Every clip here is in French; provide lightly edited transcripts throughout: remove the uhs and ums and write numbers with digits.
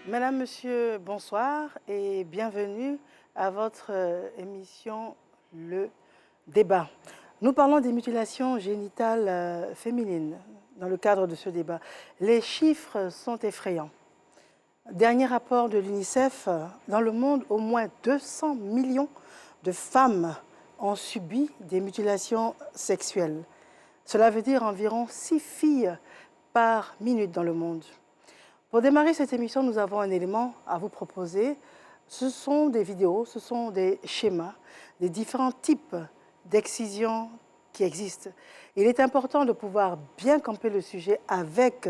Madame, Monsieur, bonsoir et bienvenue à votre émission Le Débat. Nous parlons des mutilations génitales féminines dans le cadre de ce débat. Les chiffres sont effrayants. Dernier rapport de l'UNICEF, dans le monde, au moins 200 millions de femmes ont subi des mutilations sexuelles. Cela veut dire environ 6 filles par minute dans le monde. Pour démarrer cette émission, nous avons un élément à vous proposer. Ce sont des vidéos, ce sont des schémas, des différents types d'excisions qui existent. Il est important de pouvoir bien camper le sujet avec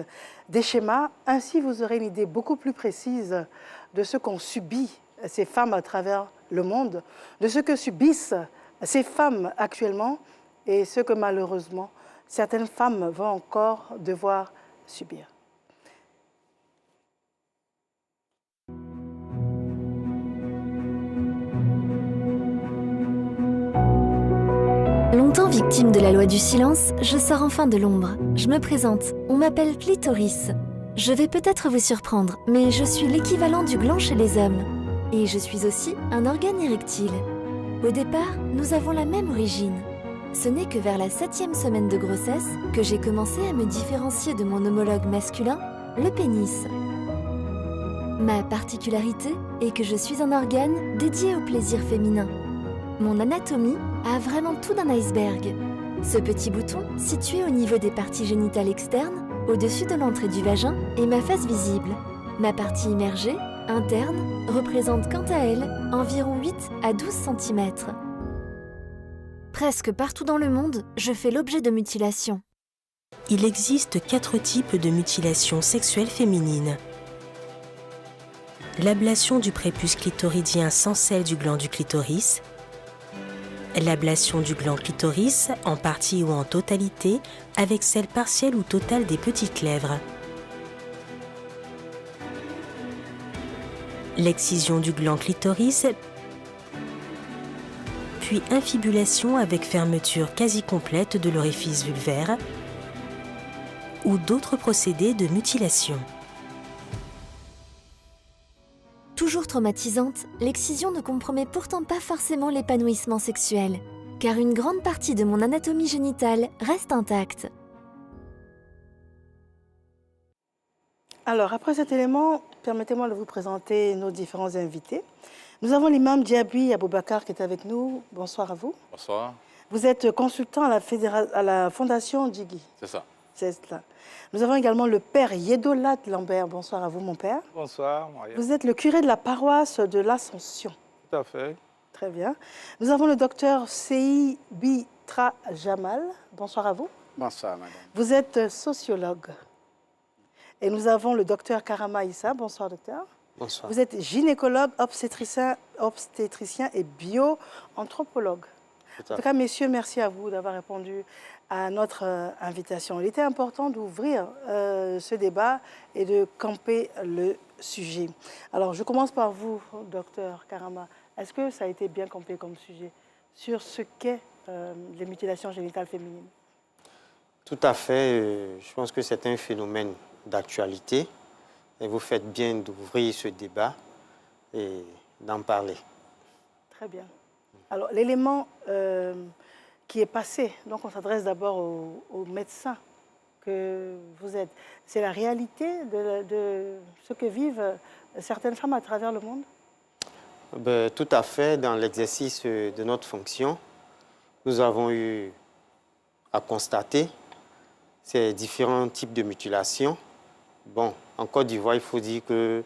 des schémas. Ainsi, vous aurez une idée beaucoup plus précise de ce qu'ont subi ces femmes à travers le monde, de ce que subissent ces femmes actuellement et ce que malheureusement certaines femmes vont encore devoir subir. Longtemps victime de la loi du silence, je sors enfin de l'ombre. Je me présente, on m'appelle Clitoris. Je vais peut-être vous surprendre, mais je suis l'équivalent du gland chez les hommes. Et je suis aussi un organe érectile. Au départ, nous avons la même origine. Ce n'est que vers la 7e semaine de grossesse que j'ai commencé à me différencier de mon homologue masculin, le pénis. Ma particularité est que je suis un organe dédié au plaisir féminin. Mon anatomie a vraiment tout d'un iceberg. Ce petit bouton, situé au niveau des parties génitales externes, au-dessus de l'entrée du vagin, est ma face visible. Ma partie immergée, interne, représente quant à elle environ 8 à 12 cm. Presque partout dans le monde, je fais l'objet de mutilations. Il existe 4 types de mutilations sexuelles féminines. L'ablation du prépuce clitoridien sans celle du gland du clitoris, l'ablation du gland clitoris, en partie ou en totalité, avec celle partielle ou totale des petites lèvres. L'excision du gland clitoris, puis infibulation avec fermeture quasi complète de l'orifice vulvaire, ou d'autres procédés de mutilation. Toujours traumatisante, l'excision ne compromet pourtant pas forcément l'épanouissement sexuel, car une grande partie de mon anatomie génitale reste intacte. Alors, après cet élément, permettez-moi de vous présenter nos différents invités. Nous avons l'imam Diaby Aboubakar qui est avec nous. Bonsoir à vous. Bonsoir. Vous êtes consultant à la Fondation Djigui. C'est ça. C'est cela. Nous avons également le père Yedolat Lambert. Bonsoir à vous, mon père. Bonsoir, Maria. Vous êtes le curé de la paroisse de l'Ascension. Tout à fait. Très bien. Nous avons le docteur Sei Bitra Jamal. Bonsoir à vous. Bonsoir, madame. Vous êtes sociologue. Et nous avons le docteur Karama Issa. Bonsoir, docteur. Bonsoir. Vous êtes gynécologue, obstétricien et bio-anthropologue. En tout cas, messieurs, merci à vous d'avoir répondu à notre invitation. Il était important d'ouvrir ce débat et de camper le sujet. Alors, je commence par vous, docteur Karama. Est-ce que ça a été bien campé comme sujet sur ce qu'est les mutilations génitales féminines? Tout à fait. Je pense que c'est un phénomène d'actualité. Et vous faites bien d'ouvrir ce débat et d'en parler. Très bien. Alors, l'élément qui est passé, donc on s'adresse d'abord aux médecins que vous êtes. C'est la réalité de ce que vivent certaines femmes à travers le monde? Ben, tout à fait. Dans l'exercice de notre fonction, nous avons eu à constater ces différents types de mutilations. Bon, en Côte d'Ivoire, il faut dire que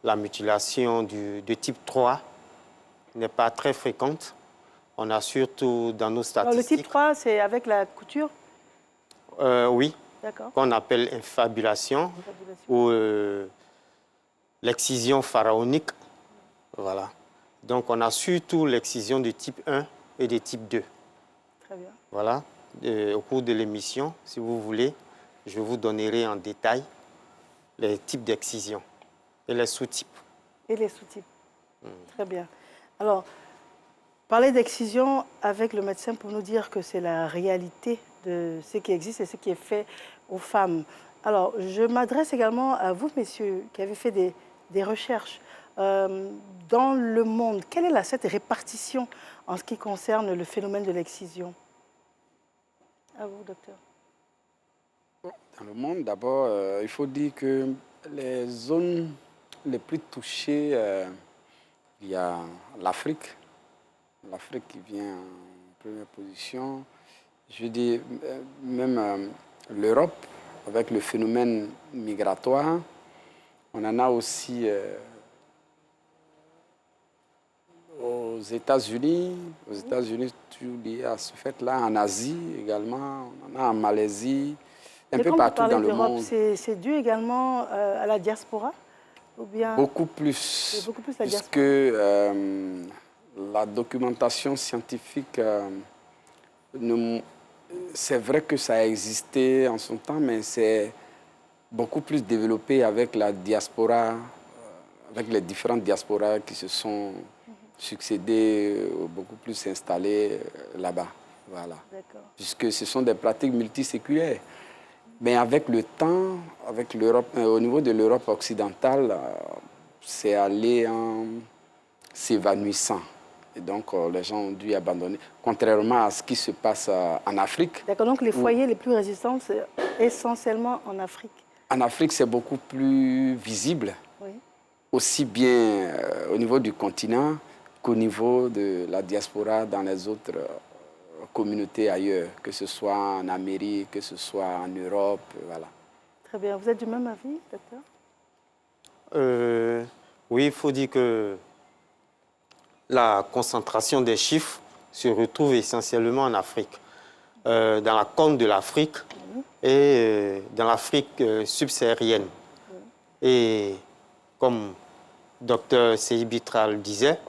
la mutilation de type 3 n'est pas très fréquente. On a surtout dans nos statistiques... Alors, le type 3, c'est avec la couture? Oui, qu'on appelle infabulation ou l'excision pharaonique. Voilà. Donc, on a surtout l'excision de type 1 et de type 2. Très bien. Voilà. Au cours de l'émission, si vous voulez, je vous donnerai en détail les types d'excision et les sous-types. Et les sous-types. Très bien. Alors, parler d'excision avec le médecin pour nous dire que c'est la réalité de ce qui existe et ce qui est fait aux femmes. Alors, je m'adresse également à vous, messieurs, qui avez fait des des recherches. Dans le monde, quelle est cette répartition en ce qui concerne le phénomène de l'excision? À vous, docteur. Dans le monde, d'abord, il faut dire que les zones les plus touchées, il y a l'Afrique. L'Afrique qui vient en première position. Je veux dire, même l'Europe, avec le phénomène migratoire. On en a aussi aux États-Unis. Aux États-Unis, toujours lié à ce fait-là. En Asie également. On en a en Malaisie. Un peu partout dans le monde. C'est dû également à la diaspora ou bien... Beaucoup plus. Beaucoup plus la puisque diaspora. la documentation scientifique, c'est vrai que ça a existé en son temps, mais c'est beaucoup plus développé avec la diaspora, avec les différentes diasporas qui se sont succédées, beaucoup plus installées là-bas. Voilà. Puisque ce sont des pratiques multiséculaires. Mais avec le temps, avec l'Europe, au niveau de l'Europe occidentale, c'est allé en s'évanouissant. Et donc, les gens ont dû abandonner, contrairement à ce qui se passe en Afrique. D'accord, donc les foyers les plus résistants, c'est essentiellement en Afrique. En Afrique, c'est beaucoup plus visible, oui. Aussi bien au niveau du continent qu'au niveau de la diaspora dans les autres communautés ailleurs, que ce soit en Amérique, que ce soit en Europe, voilà. Très bien. Vous êtes du même avis, docteur? Oui, il faut dire que la concentration des chiffres se retrouve essentiellement en Afrique, dans la corne de l'Afrique et dans l'Afrique subsaharienne. Et comme docteur Seyibitra le disait,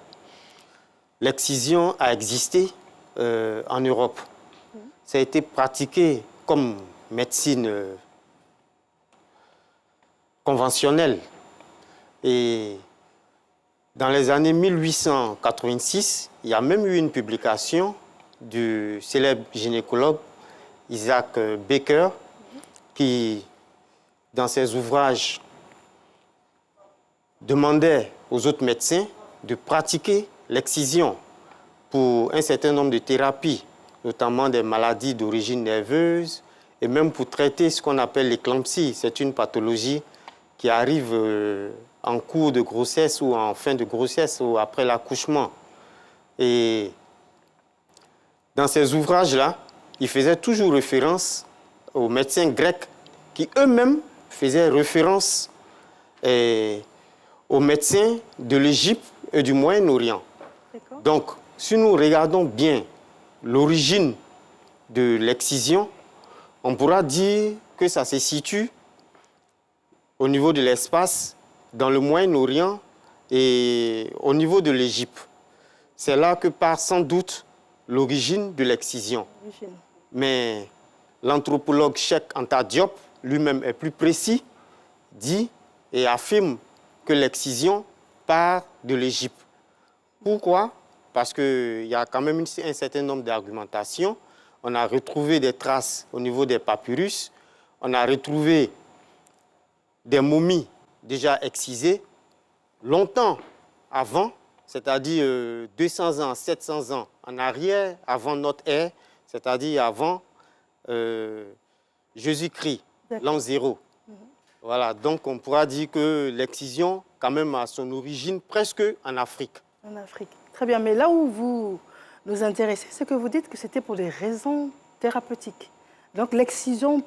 l'excision a existé en Europe. Ça a été pratiqué comme médecine conventionnelle. Et dans les années 1886, il y a même eu une publication du célèbre gynécologue Isaac Baker qui, dans ses ouvrages, demandait aux autres médecins de pratiquer l'excision pour un certain nombre de thérapies, notamment des maladies d'origine nerveuse et même pour traiter ce qu'on appelle l'éclampsie. C'est une pathologie qui arrive en cours de grossesse ou en fin de grossesse ou après l'accouchement. Et dans ces ouvrages-là, il faisait toujours référence aux médecins grecs qui eux-mêmes faisaient référence aux médecins de l'Égypte et du Moyen-Orient. Donc, si nous regardons bien l'origine de l'excision, on pourra dire que ça se situe au niveau de l'espace, dans le Moyen-Orient et au niveau de l'Égypte. C'est là que part sans doute l'origine de l'excision. Mais l'anthropologue Cheikh Anta Diop, lui-même est plus précis, dit et affirme que l'excision part de l'Égypte. Pourquoi? Parce qu'il y a quand même un certain nombre d'argumentations. On a retrouvé des traces au niveau des papyrus. On a retrouvé des momies déjà excisées longtemps avant, c'est-à-dire 200 ans, 700 ans en arrière, avant notre ère, c'est-à-dire avant Jésus-Christ, l'an 0. Voilà, donc on pourra dire que l'excision, quand même, a son origine presque en Afrique. En Afrique. Très bien, mais là où vous nous intéressez, c'est que vous dites que c'était pour des raisons thérapeutiques. Donc l'excision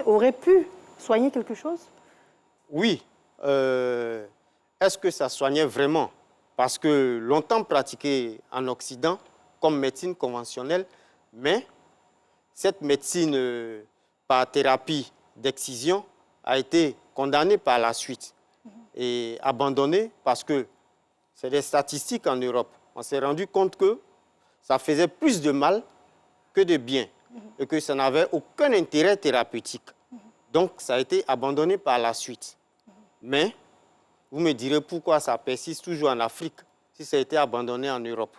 aurait pu soigner quelque chose? Oui. Est-ce que ça soignait vraiment? Parce que longtemps pratiqué en Occident comme médecine conventionnelle, mais cette médecine par thérapie d'excision a été condamnée par la suite et abandonnée parce que c'est des statistiques en Europe. On s'est rendu compte que ça faisait plus de mal que de bien et que ça n'avait aucun intérêt thérapeutique. Donc, ça a été abandonné par la suite. Mais, vous me direz pourquoi ça persiste toujours en Afrique si ça a été abandonné en Europe.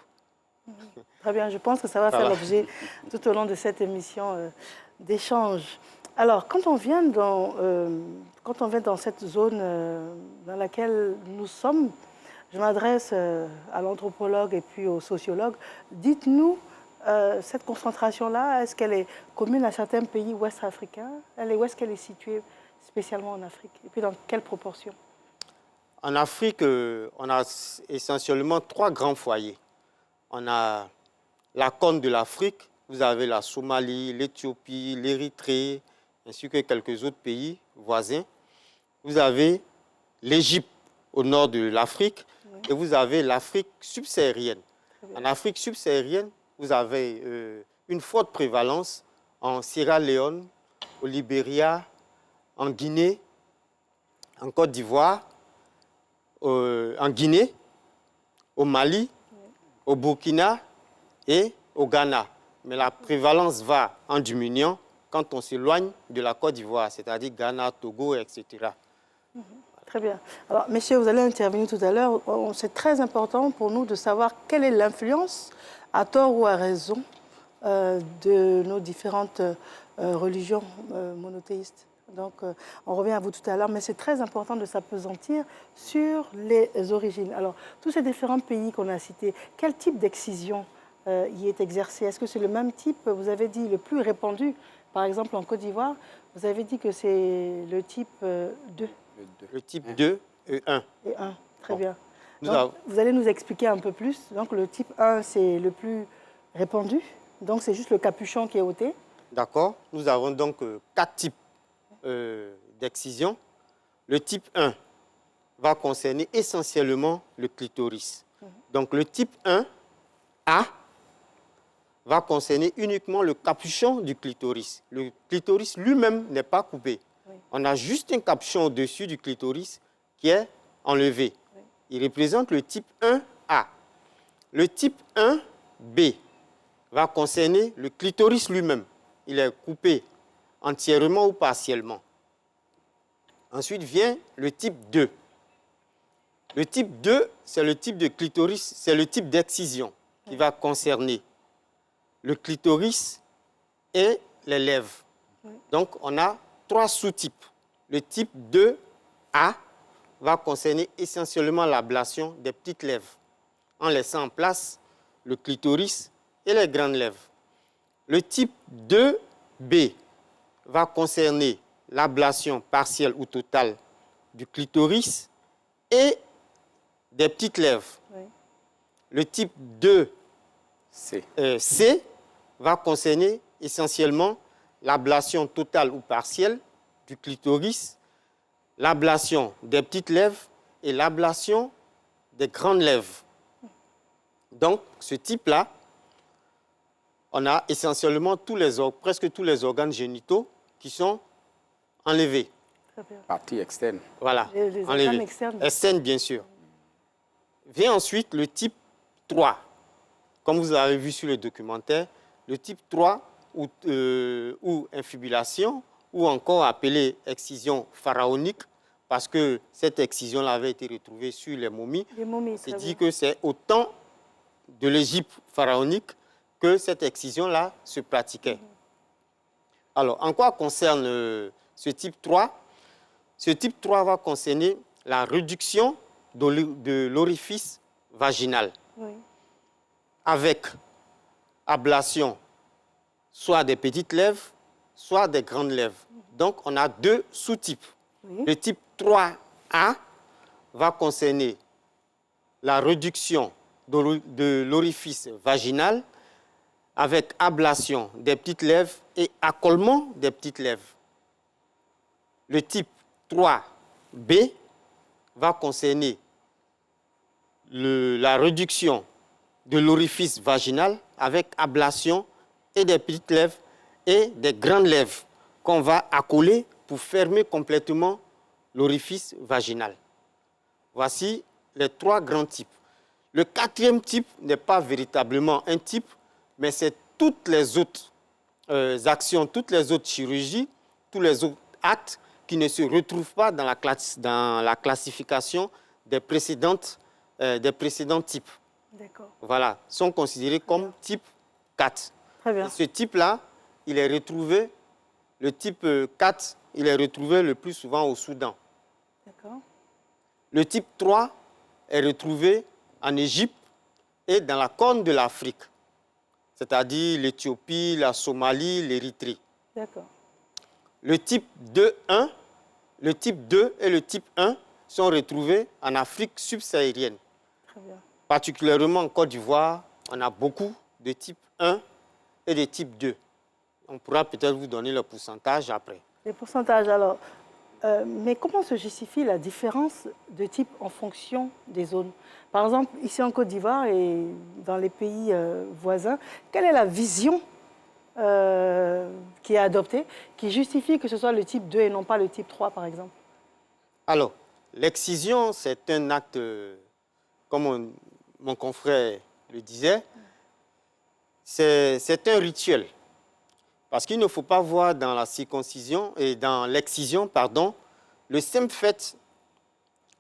Très bien, je pense que ça va faire l'objet tout au long de cette émission d'échange. Alors, quand on vient dans cette zone dans laquelle nous sommes, je m'adresse à l'anthropologue et puis au sociologue. Dites-nous, cette concentration-là, est-ce qu'elle est commune à certains pays ouest africains? Où est-ce qu'elle est située spécialement en Afrique? Et puis dans quelle proportion? En Afrique, on a essentiellement 3 grands foyers. On a la Corne de l'Afrique, vous avez la Somalie, l'Éthiopie, l'Érythrée, ainsi que quelques autres pays voisins. Vous avez l'Égypte au nord de l'Afrique, oui, et vous avez l'Afrique subsaharienne. En Afrique subsaharienne, vous avez une forte prévalence en Sierra Leone, au Libéria, en Guinée, en Côte d'Ivoire, en Guinée, au Mali, oui, au Burkina et au Ghana. Mais la prévalence va en diminuant quand on s'éloigne de la Côte d'Ivoire, c'est-à-dire Ghana, Togo, etc. Très bien. Alors, messieurs, vous allez intervenir tout à l'heure. C'est très important pour nous de savoir quelle est l'influence, à tort ou à raison, de nos différentes religions monothéistes. Donc, on revient à vous tout à l'heure, mais c'est très important de s'appesantir sur les origines. Alors, tous ces différents pays qu'on a cités, quel type d'excision y est exercé? Est-ce que c'est le même type? Vous avez dit le plus répandu, par exemple en Côte d'Ivoire, vous avez dit que c'est le type 2. Le type 2 et 1. Et 1, très bien. Donc, vous allez nous expliquer un peu plus. Donc, le type 1, c'est le plus répandu. Donc, c'est juste le capuchon qui est ôté. D'accord. Nous avons donc 4 types d'excision. Le type 1 va concerner essentiellement le clitoris. Donc, le type 1A va concerner uniquement le capuchon du clitoris. Le clitoris lui-même n'est pas coupé. Oui. On a juste un capuchon au-dessus du clitoris qui est enlevé. Oui. Il représente le type 1A. Le type 1B va concerner le clitoris lui-même. Il est coupé entièrement ou partiellement. Ensuite vient le type 2. Le type 2, c'est le type de clitoris, c'est le type d'excision qui va concerner le clitoris et les lèvres. Oui. Donc, on a 3 sous-types. Le type 2A va concerner essentiellement l'ablation des petites lèvres, en laissant en place le clitoris et les grandes lèvres. Le type 2B va concerner l'ablation partielle ou totale du clitoris et des petites lèvres. Oui. Le type 2C va concerner essentiellement l'ablation totale ou partielle du clitoris, l'ablation des petites lèvres et l'ablation des grandes lèvres. Donc, ce type-là, on a essentiellement presque tous les organes génitaux qui sont enlevés. Partie externe. Voilà, les organes externes. Externe, bien sûr. Vient ensuite le type 3. Comme vous avez vu sur le documentaire, le type 3 ou infibulation, ou encore appelé excision pharaonique, parce que cette excision-là avait été retrouvée sur les momies. C'est dit que c'est au temps de l'Égypte pharaonique que cette excision-là se pratiquait. Alors, en quoi concerne ce type 3? Ce type 3 va concerner la réduction de l'orifice vaginal, oui, avec ablation soit des petites lèvres, soit des grandes lèvres. Donc, on a 2 sous-types. Oui. Le type 3A va concerner la réduction de l'orifice vaginal avec ablation des petites lèvres et accolement des petites lèvres. Le type 3B va concerner la réduction de l'orifice vaginal avec ablation et des petites lèvres et des grandes lèvres qu'on va accoler pour fermer complètement l'orifice vaginal. Voici les 3 grands types. Le 4e type n'est pas véritablement un type, mais c'est toutes les autres actions, toutes les autres chirurgies, tous les autres actes qui ne se retrouvent pas dans la classification des précédents types. Voilà, sont considérés comme type 4. Très bien. Et ce type-là, il est retrouvé Le type 4, il est retrouvé le plus souvent au Soudan. D'accord. Le type 3 est retrouvé en Égypte et dans la corne de l'Afrique, c'est-à-dire l'Éthiopie, la Somalie, l'Érythrée. D'accord. Le type 2-1, le type 2 et le type 1 sont retrouvés en Afrique subsaharienne. Très bien. Particulièrement en Côte d'Ivoire, on a beaucoup de type 1 et de type 2. On pourra peut-être vous donner le pourcentage après. Les pourcentages, alors. Mais comment se justifie la différence de type en fonction des zones? Par exemple, ici en Côte d'Ivoire et dans les pays voisins, quelle est la vision qui est adoptée, qui justifie que ce soit le type 2 et non pas le type 3, par exemple? Alors, l'excision, c'est un acte, comme mon confrère le disait, c'est un rituel. Parce qu'il ne faut pas voir dans la circoncision et dans l'excision, pardon, le simple fait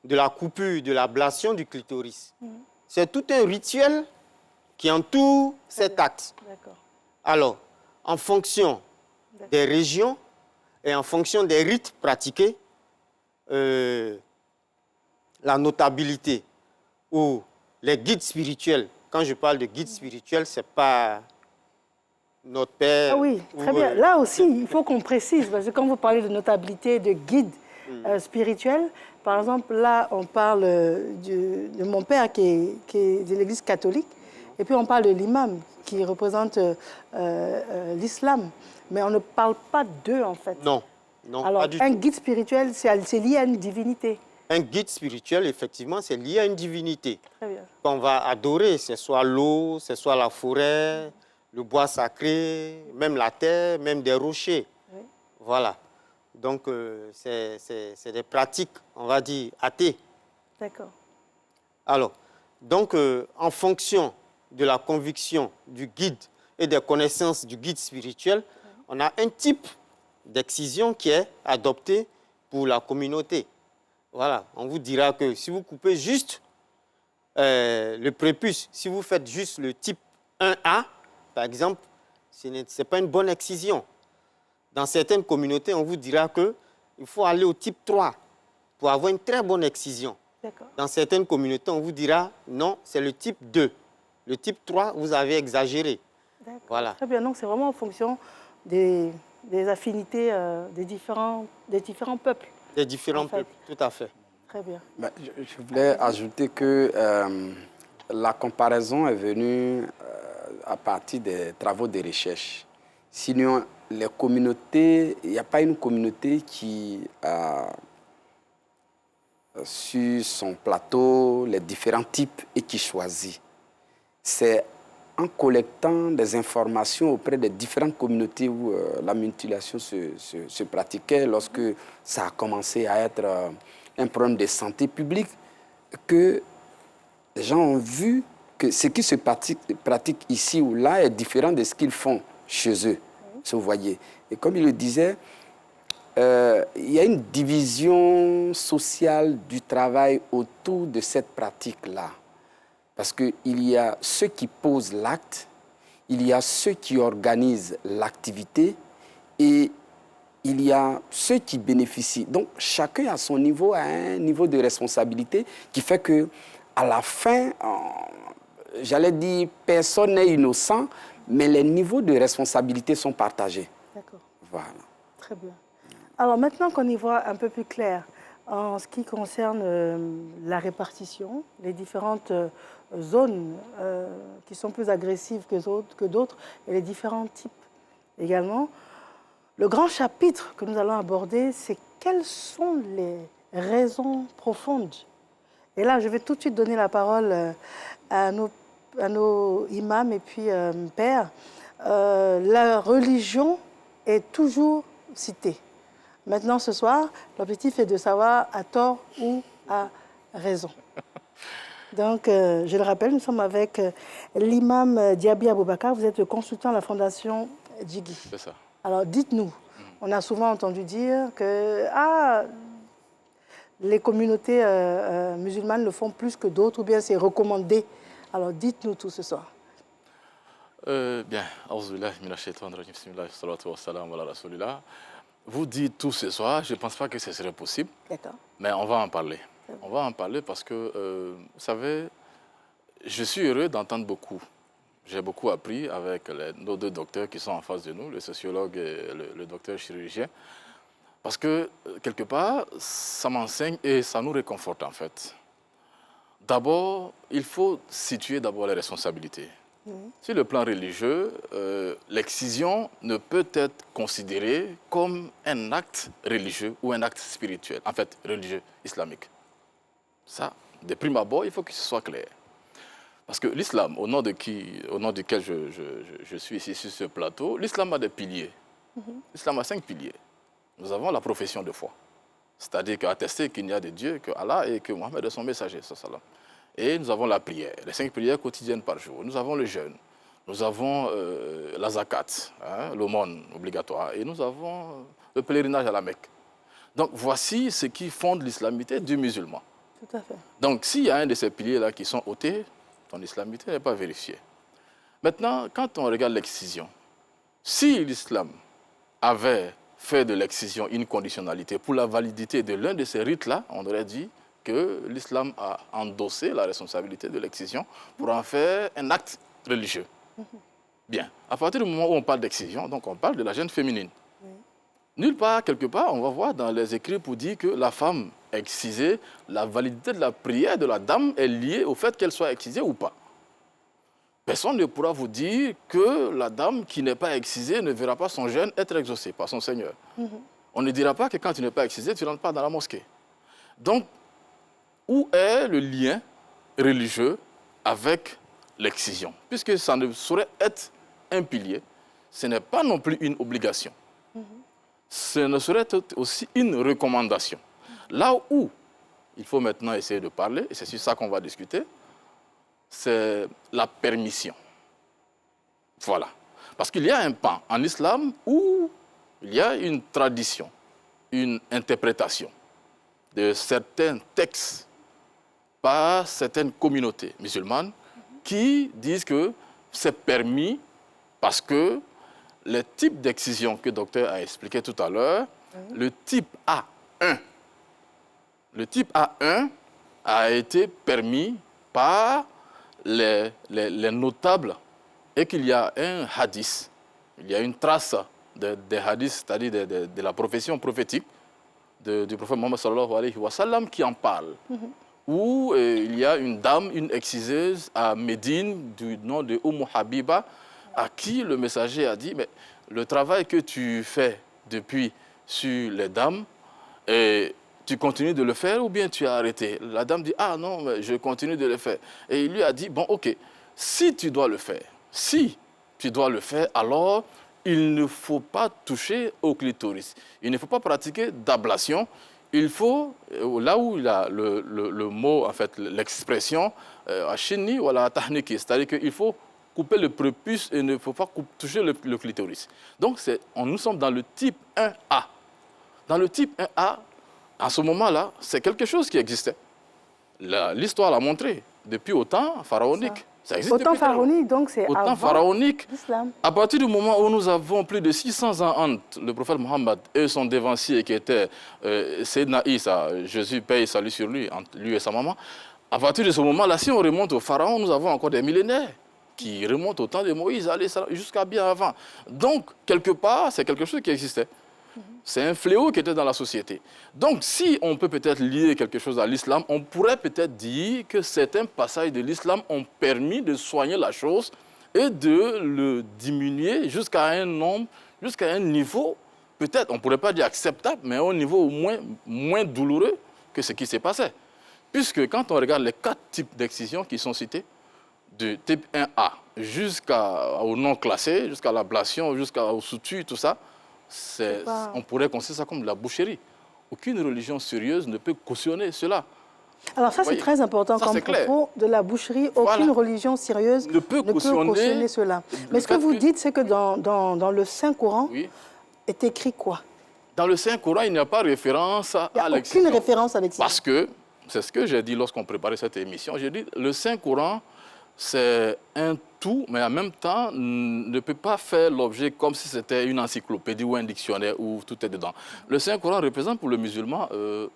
de la coupure, de l'ablation du clitoris. C'est tout un rituel qui entoure cet acte. D'accord. Alors, en fonction des régions et en fonction des rites pratiqués, la notabilité ou les guides spirituels, quand je parle de guides spirituels, ce n'est pas notre père. Ah oui, très bien. Là aussi, il faut qu'on précise, parce que quand vous parlez de notabilité, de guide spirituel, par exemple, là, on parle de mon père qui est de l'Église catholique, et puis on parle de l'imam qui représente l'islam. Mais on ne parle pas d'eux, en fait. Non, non, alors, pas du un tout. guide spirituel, c'est lié à une divinité. Un guide spirituel, effectivement, c'est lié à une divinité. Très bien. Qu'on va adorer, ce soit l'eau, ce soit la forêt, le bois sacré, même la terre, même des rochers. Oui. Voilà. Donc, c'est des pratiques, on va dire, athées. D'accord. Alors, donc, en fonction de la conviction du guide et des connaissances du guide spirituel, on a un type d'excision qui est adopté pour la communauté. Voilà, on vous dira que si vous coupez juste le prépuce, si vous faites juste le type 1A, par exemple, ce n'est pas une bonne excision. Dans certaines communautés, on vous dira qu'il faut aller au type 3 pour avoir une très bonne excision. Dans certaines communautés, on vous dira non, c'est le type 2. Le type 3, vous avez exagéré. Voilà. Très bien, donc c'est vraiment en fonction des affinités des différents peuples. Des différents peuples, tout à fait. Très bien. Ben, je voulais ajouter que la comparaison est venue à partir des travaux de recherche. Sinon, les communautés, il n'y a pas une communauté qui a sur son plateau les différents types et qui choisit. C'est en collectant des informations auprès des différentes communautés où la mutilation se pratiquait, lorsque ça a commencé à être un problème de santé publique, que les gens ont vu que ce qui se pratique ici ou là est différent de ce qu'ils font chez eux, si vous voyez. Et comme il le disait, il y a une division sociale du travail autour de cette pratique-là. Parce qu'il y a ceux qui posent l'acte, il y a ceux qui organisent l'activité et il y a ceux qui bénéficient. Donc, chacun à son niveau a un niveau de responsabilité qui fait qu'à la fin, j'allais dire, personne n'est innocent, mais les niveaux de responsabilité sont partagés. D'accord. Voilà. Très bien. Alors maintenant qu'on y voit un peu plus clair en ce qui concerne la répartition, les différentes zones qui sont plus agressives que d'autres et les différents types également, le grand chapitre que nous allons aborder, c'est quelles sont les raisons profondes. Et là, je vais tout de suite donner la parole à nos imams et puis pères. La religion est toujours citée. Maintenant, ce soir, l'objectif est de savoir à tort ou à raison. Donc, je le rappelle, nous sommes avec l'imam Diaby Aboubakar. Vous êtes le consultant à la Fondation Djigui. C'est ça. Alors, dites-nous, on a souvent entendu dire que les communautés musulmanes le font plus que d'autres, ou bien c'est recommandé. Alors, dites-nous tout ce soir. Bien, vous dites tout ce soir, je ne pense pas que ce serait possible, mais on va en parler. On va en parler parce que, vous savez, je suis heureux d'entendre beaucoup. J'ai beaucoup appris avec nos deux docteurs qui sont en face de nous, le sociologue et le docteur chirurgien, parce que, quelque part, ça m'enseigne et ça nous réconforte en fait. D'abord, il faut situer d'abord les responsabilités. Sur le plan religieux, l'excision ne peut être considérée comme un acte religieux ou un acte spirituel, en fait, religieux, islamique. Ça, de prime abord, il faut que ce soit clair. Parce que l'islam, au nom duquel je suis ici sur ce plateau, l'islam a des piliers. L'islam a 5 piliers. Nous avons la profession de foi, c'est-à-dire qu'attester qu'il n'y a de Dieu, que Allah et que Mohammed est son messager. Et nous avons la prière, les 5 prières quotidiennes par jour. Nous avons le jeûne, nous avons la zakat, hein, l'aumône obligatoire, et nous avons le pèlerinage à la Mecque. Donc voici ce qui fonde l'islamité du musulman. Tout à fait. Donc s'il y a un de ces piliers-là qui sont ôtés, ton islamité n'est pas vérifiée. Maintenant, quand on regarde l'excision, si l'islam avait fait de l'excision une conditionnalité pour la validité de l'un de ces rites-là, on aurait dit que l'islam a endossé la responsabilité de l'excision pour en faire un acte religieux. Bien, à partir du moment où on parle d'excision, donc on parle de la gêne féminine. Nulle part, quelque part, on va voir dans les écrits pour dire que la femme excisée, la validité de la prière de la dame est liée au fait qu'elle soit excisée ou pas. Personne ne pourra vous dire que la dame qui n'est pas excisée ne verra pas son jeûne être exaucé par son Seigneur. On ne dira pas que quand tu n'es pas excisé, tu ne rentres pas dans la mosquée. Donc, où est le lien religieux avec l'excision? Puisque ça ne saurait être un pilier, ce n'est pas non plus une obligation. Ce ne saurait être aussi une recommandation. Là où il faut maintenant essayer de parler, et c'est sur ça qu'on va discuter, c'est la permission. Voilà. Parce qu'il y a un pan en islam où il y a une tradition, une interprétation de certains textes par certaines communautés musulmanes qui disent que c'est permis parce que les types d'excision que le docteur a expliqué tout à l'heure, le type A1, a été permis par les notables et qu'il y a un hadith, il y a une trace des hadiths, c'est-à-dire de la profession prophétique du prophète Mohammed sallallahu alayhi wa sallam qui en parle. Où il y a une dame, une exciseuse à Médine du nom de Habiba, à qui le messager a dit, mais le travail que tu fais depuis sur les dames, tu continues de le faire ou bien tu as arrêté? La dame dit, ah non, mais je continue de le faire. Et il lui a dit, bon ok, si tu dois le faire, alors il ne faut pas toucher au clitoris. Il ne faut pas pratiquer d'ablation. Il faut, là où il a le mot, en fait, l'expression, achini ou la tahniki, c'est-à-dire qu'il faut couper le prépuce et il ne faut pas toucher le clitoris. Donc, nous sommes dans le type 1A. Dans le type 1A, à ce moment-là, c'est quelque chose qui existait. L'histoire l'a montré depuis au temps pharaonique. Ça existe au temps pharaonique, donc c'est avant pharaonique. l'islam. À partir du moment où nous avons plus de 600 ans entre le prophète Mohammed et son dévancier qui était Sayyidina Isa, Jésus paye et salut sur lui, entre lui et sa maman, à partir de ce moment-là, si on remonte au pharaon, nous avons encore des millénaires qui remontent au temps de Moïse, jusqu'à bien avant. Donc, quelque part, c'est quelque chose qui existait. C'est un fléau qui était dans la société. Donc, si on peut peut-être lier quelque chose à l'islam, on pourrait peut-être dire que certains passages de l'islam ont permis de soigner la chose et de le diminuer jusqu'à un nombre, jusqu'à un niveau, peut-être, on ne pourrait pas dire acceptable, mais au niveau au moins douloureux que ce qui s'est passé. Puisque quand on regarde les 4 types d'excision qui sont cités, du type 1A jusqu'au non classé, jusqu'à l'ablation, jusqu'au suture, tout ça, on pourrait considérer ça comme de la boucherie. Aucune religion sérieuse ne peut cautionner cela. Alors ça, c'est très important comme propos de la boucherie. Aucune religion sérieuse ne peut cautionner cela. Mais ce que vous dites, c'est que dans le Saint-Coran est écrit quoi? Dans le Saint-Coran, il n'y a pas référence à l'excision. Aucune référence à l'excision. Parce que, c'est ce que j'ai dit lorsqu'on préparait cette émission, j'ai dit le Saint-Coran c'est un tout, mais en même temps, ne peut pas faire l'objet comme si c'était une encyclopédie ou un dictionnaire où tout est dedans. Le Saint-Coran représente pour le musulman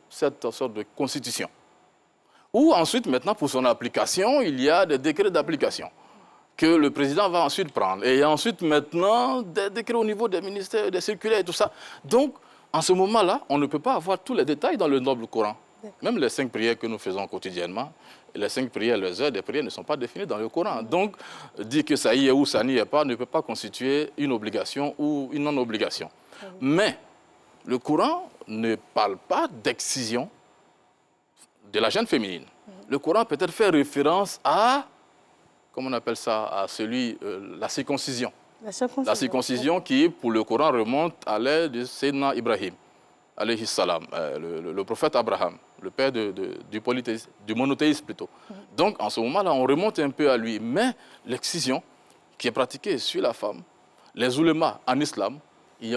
cette sorte de constitution. Ou ensuite, maintenant, pour son application, il y a des décrets d'application que le président va ensuite prendre. Et il y a ensuite, maintenant, des décrets au niveau des ministères, des circulaires et tout ça. Donc, en ce moment-là, on ne peut pas avoir tous les détails dans le noble Coran. Même les 5 prières que nous faisons quotidiennement, les 5 prières, les heures des prières ne sont pas définies dans le Coran. Donc, dire que ça y est ou ça n'y est pas ne peut pas constituer une obligation ou une non-obligation. Mais le Coran ne parle pas d'excision de la jeune féminine. Le Coran peut-être fait référence à, comment on appelle ça, à la circoncision. La circoncision qui, pour le Coran, remonte à l'ère de Sayyidina Ibrahim, alayhi salam, le prophète Abraham, le père du monothéisme plutôt. Donc, en ce moment-là, on remonte un peu à lui. Mais l'excision qui est pratiquée sur la femme, les oulémas en islam, il n'y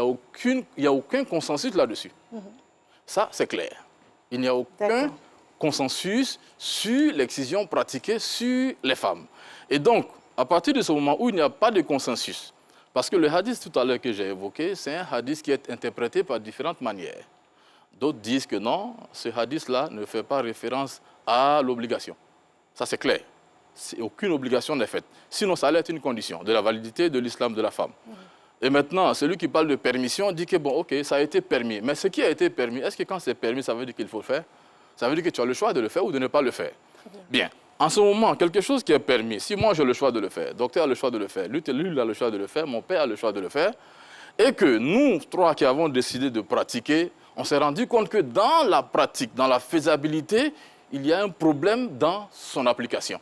a aucun consensus là-dessus. Ça, c'est clair. Il n'y a aucun consensus sur l'excision pratiquée sur les femmes. Et donc, à partir de ce moment où il n'y a pas de consensus, parce que le hadith tout à l'heure que j'ai évoqué, c'est un hadith qui est interprété par différentes manières. D'autres disent que non, ce hadith-là ne fait pas référence à l'obligation. Ça, c'est clair. Aucune obligation n'est faite. Sinon, ça allait être une condition de la validité de l'islam de la femme. Et maintenant, celui qui parle de permission dit que, bon, ok, ça a été permis. Mais ce qui a été permis, est-ce que quand c'est permis, ça veut dire qu'il faut le faire? Ça veut dire que tu as le choix de le faire ou de ne pas le faire. Bien. En ce moment, quelque chose qui est permis, si moi j'ai le choix de le faire, le docteur a le choix de le faire, lui a le choix de le faire, mon père a le choix de le faire, et que nous trois qui avons décidé de pratiquer, on s'est rendu compte que dans la pratique, dans la faisabilité, il y a un problème dans son application.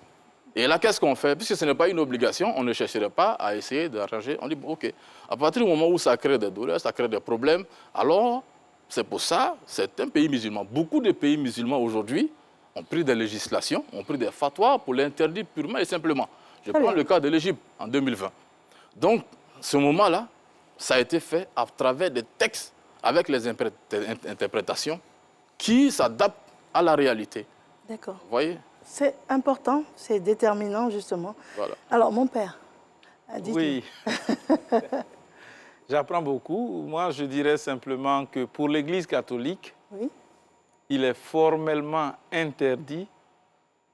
Et là, qu'est-ce qu'on fait? Puisque ce n'est pas une obligation, on ne chercherait pas à essayer d'arranger. On dit, bon, ok, à partir du moment où ça crée des douleurs, ça crée des problèmes, alors c'est pour ça, c'est un pays musulman. Beaucoup de pays musulmans aujourd'hui ont pris des législations, ont pris des fatwas pour l'interdire purement et simplement. Je prends le cas de l'Égypte en 2020. Donc, ce moment-là, ça a été fait à travers des textes avec les interprétations qui s'adaptent à la réalité. D'accord. Vous voyez? C'est important, c'est déterminant, justement. Voilà. Alors, mon père, dites-nous. Oui. J'apprends beaucoup. Moi, je dirais simplement que pour l'Église catholique, il est formellement interdit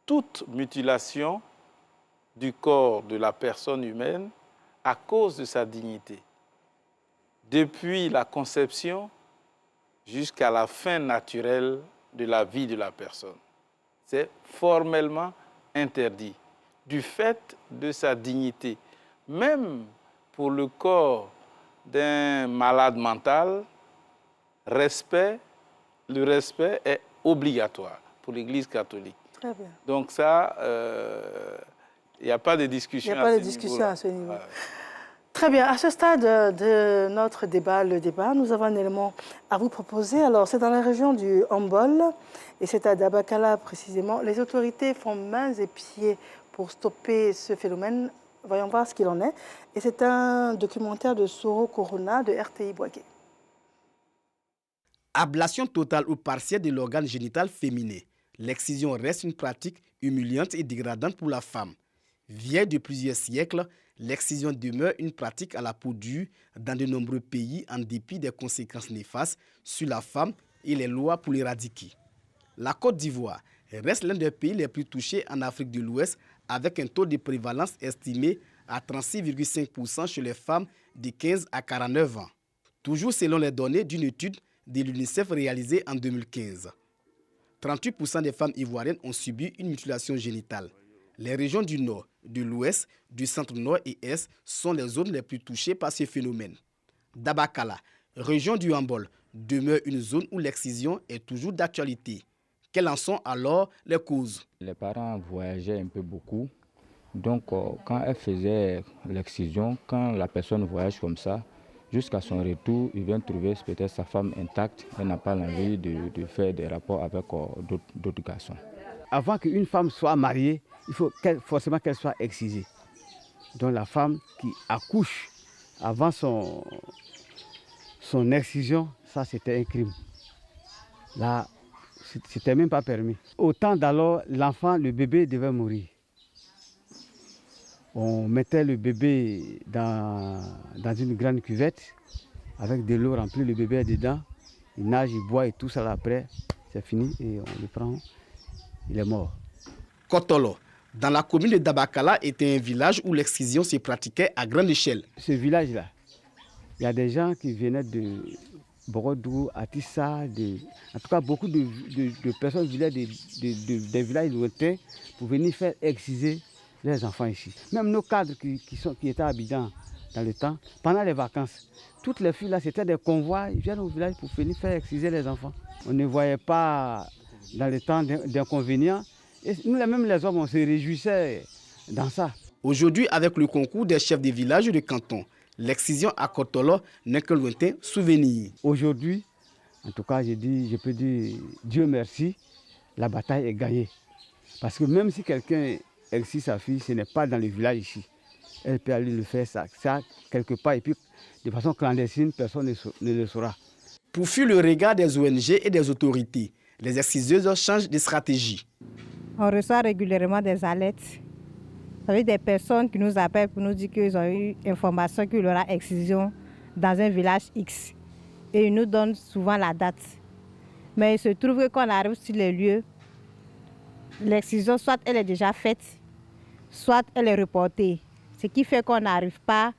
toute mutilation du corps de la personne humaine à cause de sa dignité. Depuis la conception jusqu'à la fin naturelle de la vie de la personne. C'est formellement interdit du fait de sa dignité. Même pour le corps d'un malade mental, le respect est obligatoire pour l'Église catholique. Très bien. Donc ça, il n'y a pas de discussion à ce niveau. Voilà. Très bien. À ce stade de notre débat, nous avons un élément à vous proposer. Alors, c'est dans la région du Hambol, et c'est à Dabakala précisément. Les autorités font mains et pieds pour stopper ce phénomène. Voyons voir ce qu'il en est. Et c'est un documentaire de Soro Corona de RTI Boaké. Ablation totale ou partielle de l'organe génital féminin. L'excision reste une pratique humiliante et dégradante pour la femme. Vieille de plusieurs siècles, l'excision demeure une pratique à la peau dure dans de nombreux pays en dépit des conséquences néfastes sur la femme et les lois pour l'éradiquer. La Côte d'Ivoire reste l'un des pays les plus touchés en Afrique de l'Ouest avec un taux de prévalence estimé à 36,5% chez les femmes de 15 à 49 ans. Toujours selon les données d'une étude de l'UNICEF réalisée en 2015. 38% des femmes ivoiriennes ont subi une mutilation génitale. Les régions du Nord, de l'Ouest, du Centre-Nord et Est sont les zones les plus touchées par ce phénomène. Dabakala, région du Hambol, demeure une zone où l'excision est toujours d'actualité. Quelles en sont alors les causes? Les parents voyageaient un peu beaucoup. Donc, quand elles faisaient l'excision, quand la personne voyage comme ça, jusqu'à son retour, il vient trouver peut-être sa femme intacte. Elle n'a pas envie de faire des rapports avec d'autres garçons. Avant qu'une femme soit mariée, il faut forcément qu'elle soit excisée. Donc la femme qui accouche avant son excision, ça c'était un crime. Là, c'était même pas permis. Au temps d'alors, l'enfant, le bébé devait mourir. On mettait le bébé dans une grande cuvette avec de l'eau remplie, le bébé est dedans. Il nage, il boit et tout ça là, après, c'est fini et on le prend, il est mort. Kotolo, dans la commune de Dabakala, était un village où l'excision se pratiquait à grande échelle. Ce village-là, il y a des gens qui venaient de Borodou, Atissa, en tout cas beaucoup de personnes venaient des villages lointains pour venir faire exciser les enfants ici. Même nos cadres qui étaient à Abidjan dans le temps, pendant les vacances, toutes les filles là, c'était des convois, ils viennent au village pour venir faire exciser les enfants. On ne voyait pas dans le temps d'inconvénients. Et nous, même les hommes, on se réjouissait dans ça. Aujourd'hui, avec le concours des chefs des villages de canton, l'excision à Kotolo n'est qu'un lointain souvenir. Aujourd'hui, en tout cas, je peux dire Dieu merci, la bataille est gagnée. Parce que même si quelqu'un excise sa fille, ce n'est pas dans le village ici. Elle peut aller le faire ça quelque part et puis de façon clandestine, personne ne le saura. Pour fuir le regard des ONG et des autorités, les exciseuses changent de stratégie. On reçoit régulièrement des alertes. Avec des personnes qui nous appellent pour nous dire qu'ils ont eu information qu'il y aura excision dans un village X. Et ils nous donnent souvent la date. Mais il se trouve que quand on arrive sur les lieux, l'excision, soit elle est déjà faite, soit elle est reportée. Ce qui fait qu'on n'arrive pas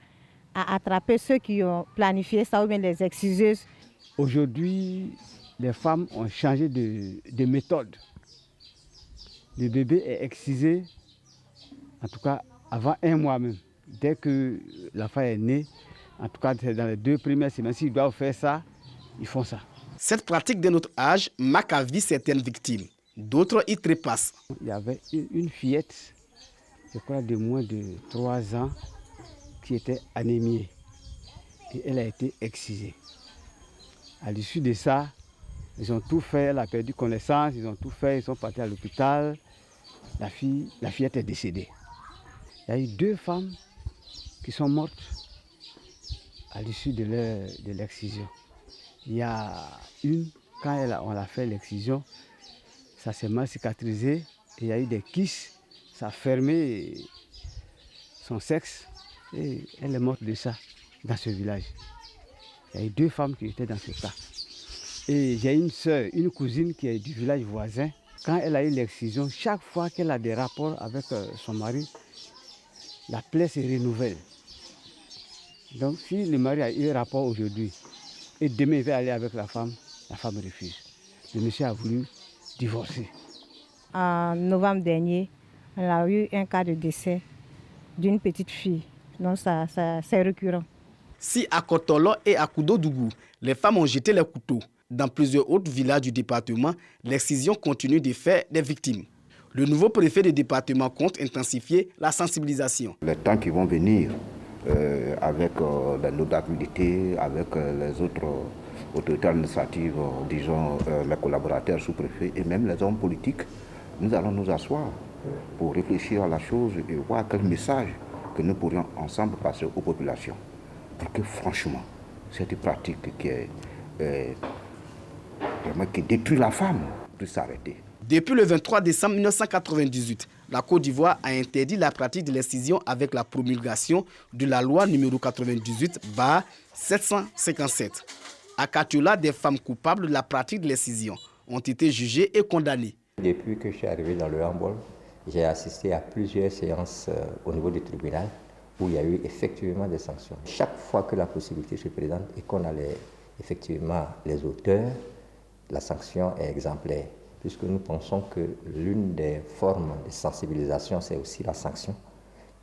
à attraper ceux qui ont planifié ça ou bien les exciseuses. Aujourd'hui, les femmes ont changé de méthode. Le bébé est excisé, en tout cas avant 1 mois même. Dès que l'enfant est né, en tout cas dans les 2 premières semaines, s'ils doivent faire ça, ils font ça. Cette pratique de notre âge marque à vie certaines victimes. D'autres y trépassent. Il y avait une fillette, je crois de moins de 3 ans, qui était anémiée. Et elle a été excisée. À l'issue de ça, ils ont tout fait, elle a perdu connaissance, ils ont tout fait, ils sont partis à l'hôpital. La fillette est décédée. Il y a eu 2 femmes qui sont mortes à l'issue de l'excision. Il y a une, quand on a fait l'excision, ça s'est mal cicatrisé et il y a eu des kisses, ça a fermé son sexe et elle est morte de ça dans ce village. Il y a eu 2 femmes qui étaient dans ce cas. Et j'ai une soeur, une cousine qui est du village voisin. Quand elle a eu l'excision, chaque fois qu'elle a des rapports avec son mari, la plaie se renouvelle. Donc si le mari a eu un rapport aujourd'hui et demain il va aller avec la femme refuse. Le monsieur a voulu divorcer. En novembre dernier, on a eu un cas de décès d'une petite fille. Donc ça c'est récurrent. Si à Kotolo et à Koudodougou, les femmes ont jeté les couteaux, dans plusieurs autres villages du département, l'excision continue de faire des victimes. Le nouveau préfet du département compte intensifier la sensibilisation. Les temps qui vont venir, avec la notabilité, avec les autres autorités administratives, disons les collaborateurs sous-préfets et même les hommes politiques, nous allons nous asseoir pour réfléchir à la chose et voir quel message que nous pourrions ensemble passer aux populations. Pour que franchement, cette pratique qui détruit la femme puisse s'arrêter. Depuis le 23 décembre 1998, la Côte d'Ivoire a interdit la pratique de l'excision avec la promulgation de la loi numéro 98/757. À Katiola, des femmes coupables de la pratique de l'excision ont été jugées et condamnées. Depuis que je suis arrivé dans le handball, j'ai assisté à plusieurs séances au niveau du tribunal où il y a eu effectivement des sanctions. Chaque fois que la possibilité se présente et qu'on a effectivement les auteurs, la sanction est exemplaire, puisque nous pensons que l'une des formes de sensibilisation, c'est aussi la sanction.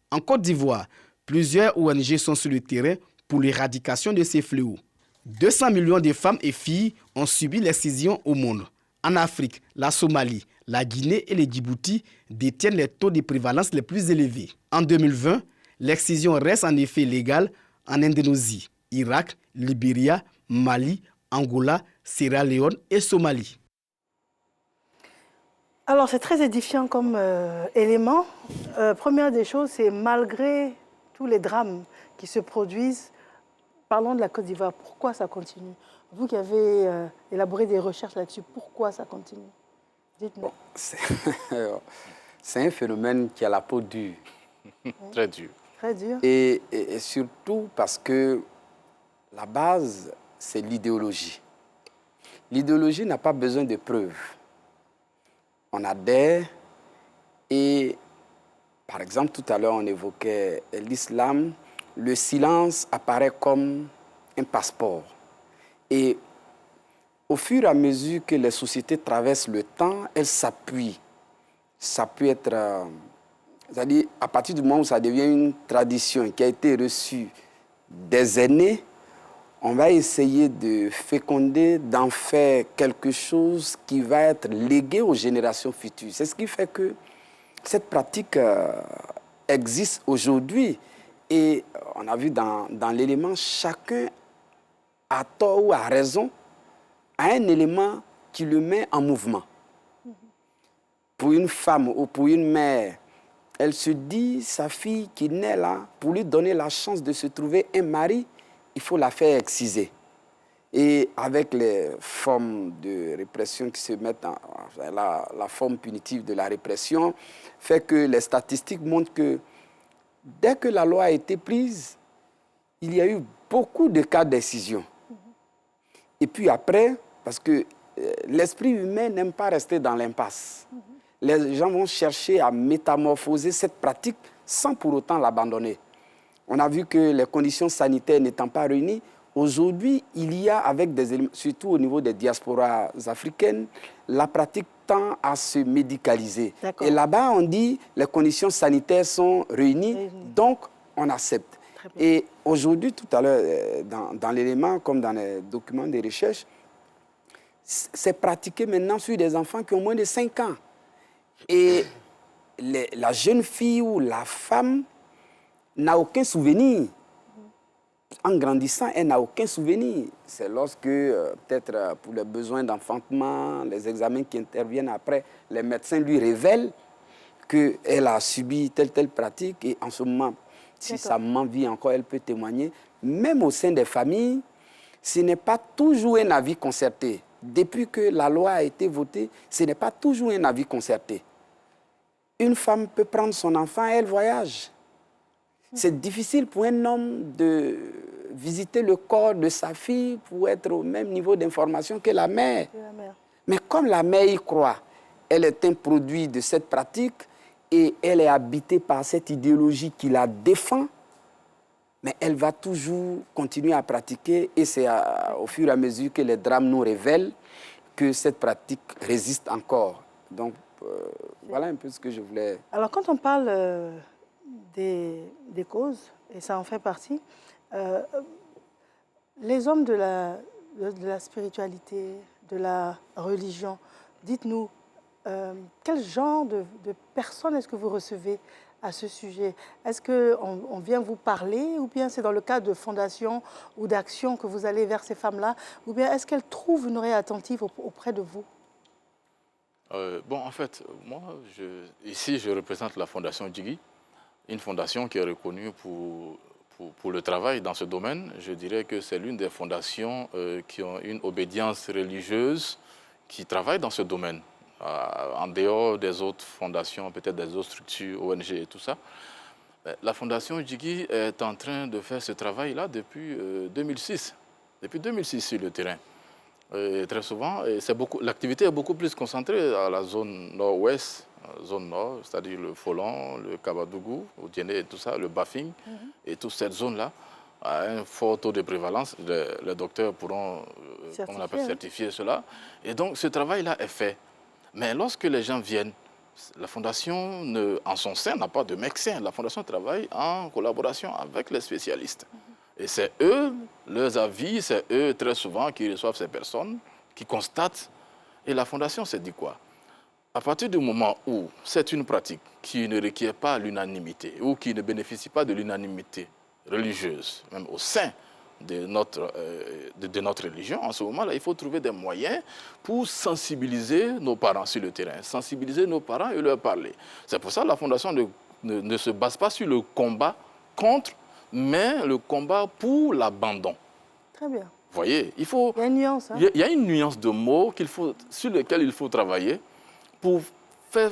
En Côte d'Ivoire, plusieurs ONG sont sur le terrain pour l'éradication de ces fléaux. 200 millions de femmes et filles ont subi l'excision au monde. En Afrique, la Somalie, la Guinée et le Djibouti détiennent les taux de prévalence les plus élevés. En 2020, l'excision reste en effet légale en Indonésie, Irak, Libéria, Mali, Angola, Sierra Leone et Somalie. Alors, c'est très édifiant comme élément. Première des choses, c'est malgré tous les drames qui se produisent, parlons de la Côte d'Ivoire, pourquoi ça continue? Vous qui avez élaboré des recherches là-dessus, pourquoi ça continue? Dites-nous. C'est un phénomène qui a la peau dure. Très dur. Très dur. Et surtout parce que la base, c'est l'idéologie. L'idéologie n'a pas besoin de preuves. On adhère et, par exemple, tout à l'heure, on évoquait l'islam. Le silence apparaît comme un passeport. Et au fur et à mesure que les sociétés traversent le temps, elles s'appuient. Ça peut être... c'est-à-dire, à partir du moment où ça devient une tradition qui a été reçue des aînés, on va essayer de féconder, d'en faire quelque chose qui va être légué aux générations futures. C'est ce qui fait que cette pratique existe aujourd'hui. Et on a vu dans l'élément, chacun, à tort ou à raison, a un élément qui le met en mouvement. Pour une femme ou pour une mère, elle se dit, sa fille qui naît là, pour lui donner la chance de se trouver un mari, il faut la faire exciser. Et avec les formes de répression qui se mettent la forme punitive de la répression, fait que les statistiques montrent que dès que la loi a été prise, il y a eu beaucoup de cas d'excision. Et puis après, parce que l'esprit humain n'aime pas rester dans l'impasse. Les gens vont chercher à métamorphoser cette pratique sans pour autant l'abandonner. On a vu que les conditions sanitaires n'étant pas réunies, aujourd'hui, il y a, avec des éléments, surtout au niveau des diasporas africaines, la pratique tend à se médicaliser. Et là-bas, on dit les conditions sanitaires sont réunies, donc on accepte. Et aujourd'hui, tout à l'heure, dans l'élément, comme dans les documents de recherche, c'est pratiqué maintenant sur des enfants qui ont moins de 5 ans. Et la jeune fille ou la femme n'a aucun souvenir. En grandissant, elle n'a aucun souvenir. C'est lorsque, peut-être pour les besoins d'enfantement, les examens qui interviennent après, les médecins lui révèlent qu'elle a subi telle pratique. Et en ce moment, si sa maman vit encore, elle peut témoigner. Même au sein des familles, ce n'est pas toujours un avis concerté. Depuis que la loi a été votée, ce n'est pas toujours un avis concerté. Une femme peut prendre son enfant et elle voyage. C'est difficile pour un homme de visiter le corps de sa fille pour être au même niveau d'information que la mère. Mais comme la mère y croit, elle est un produit de cette pratique et elle est habitée par cette idéologie qui la défend, mais elle va toujours continuer à pratiquer et c'est au fur et à mesure que les drames nous révèlent que cette pratique résiste encore. Donc, voilà un peu ce que je voulais... Alors, quand on parle des causes, et ça en fait partie, les hommes de la spiritualité, de la religion, dites-nous, quel genre de personnes est-ce que vous recevez à ce sujet? Est-ce qu'on vient vous parler ou bien c'est dans le cadre de fondations ou d'actions que vous allez vers ces femmes-là? Ou bien est-ce qu'elles trouvent une oreille attentive auprès de vous? Bon, en fait, moi, ici, je représente la Fondation Djigui, une fondation qui est reconnue pour le travail dans ce domaine. Je dirais que c'est l'une des fondations qui ont une obédience religieuse qui travaille dans ce domaine. En dehors des autres fondations, peut-être des autres structures, ONG et tout ça. La Fondation Djigui est en train de faire ce travail-là depuis 2006. Depuis 2006 sur le terrain. Et très souvent, l'activité est beaucoup plus concentrée à la zone nord-ouest, zone nord, c'est-à-dire le Folon, le Kabadougou, au Djéné et tout ça, le Bafing, et toute cette zone-là a un fort taux de prévalence. Les docteurs pourront comment on appelle, certifier cela. Et donc, ce travail-là est fait. Mais lorsque les gens viennent, la Fondation, en son sein, n'a pas de médecin. La Fondation travaille en collaboration avec les spécialistes. Et c'est eux, leurs avis, c'est eux très souvent qui reçoivent ces personnes, qui constatent. Et la Fondation s'est dit quoi? À partir du moment où c'est une pratique qui ne requiert pas l'unanimité ou qui ne bénéficie pas de l'unanimité religieuse, même au sein de notre religion, en ce moment-là, il faut trouver des moyens pour sensibiliser nos parents sur le terrain, sensibiliser nos parents et leur parler. C'est pour ça que la Fondation ne se base pas sur le combat contre, mais le combat pour l'abandon. Très bien. Vous voyez, il y a une nuance. Il y a une nuance de mots sur lesquels il faut travailler pour faire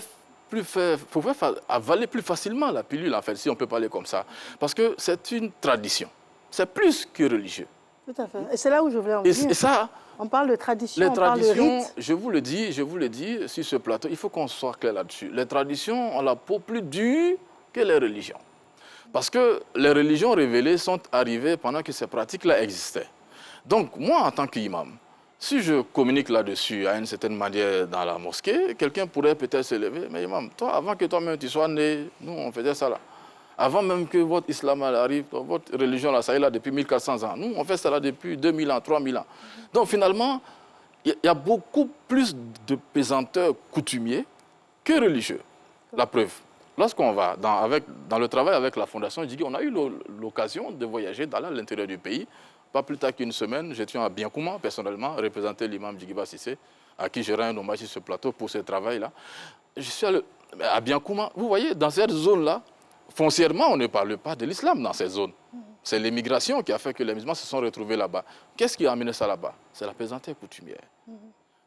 avaler plus facilement la pilule, en fait, si on peut parler comme ça. Parce que c'est une tradition. C'est plus que religieux. Tout à fait. Et c'est là où je voulais en venir. Et ça, on parle de tradition, on parle de rite. Je vous le dis, sur ce plateau, il faut qu'on soit clair là-dessus. Les traditions ont la peau plus dure que les religions. Parce que les religions révélées sont arrivées pendant que ces pratiques-là existaient. Donc, moi, en tant qu'imam, si je communique là-dessus à une certaine manière dans la mosquée, quelqu'un pourrait peut-être se lever. Mais imam, toi, avant que toi-même tu sois né, nous, on faisait ça là. Avant même que votre islam arrive, votre religion, là, ça est là depuis 1400 ans. Nous, on fait ça là depuis 2000 ans, 3000 ans. Donc, finalement, il y a beaucoup plus de pesanteurs coutumiers que religieux. La preuve, lorsqu'on va dans le travail avec la Fondation Djigui, on a eu l'occasion de voyager dans l'intérieur du pays. Pas plus tard qu'une semaine, j'étais à Biankouma, personnellement, représenter l'imam Djigiba Cissé, à qui je rends un hommage sur ce plateau pour ce travail-là. Je suis à Biankouma. Vous voyez, dans cette zone-là, foncièrement, on ne parle pas de l'islam dans cette zone. C'est l'immigration qui a fait que les musulmans se sont retrouvés là-bas. Qu'est-ce qui a amené ça là-bas? C'est la pesanteur coutumière.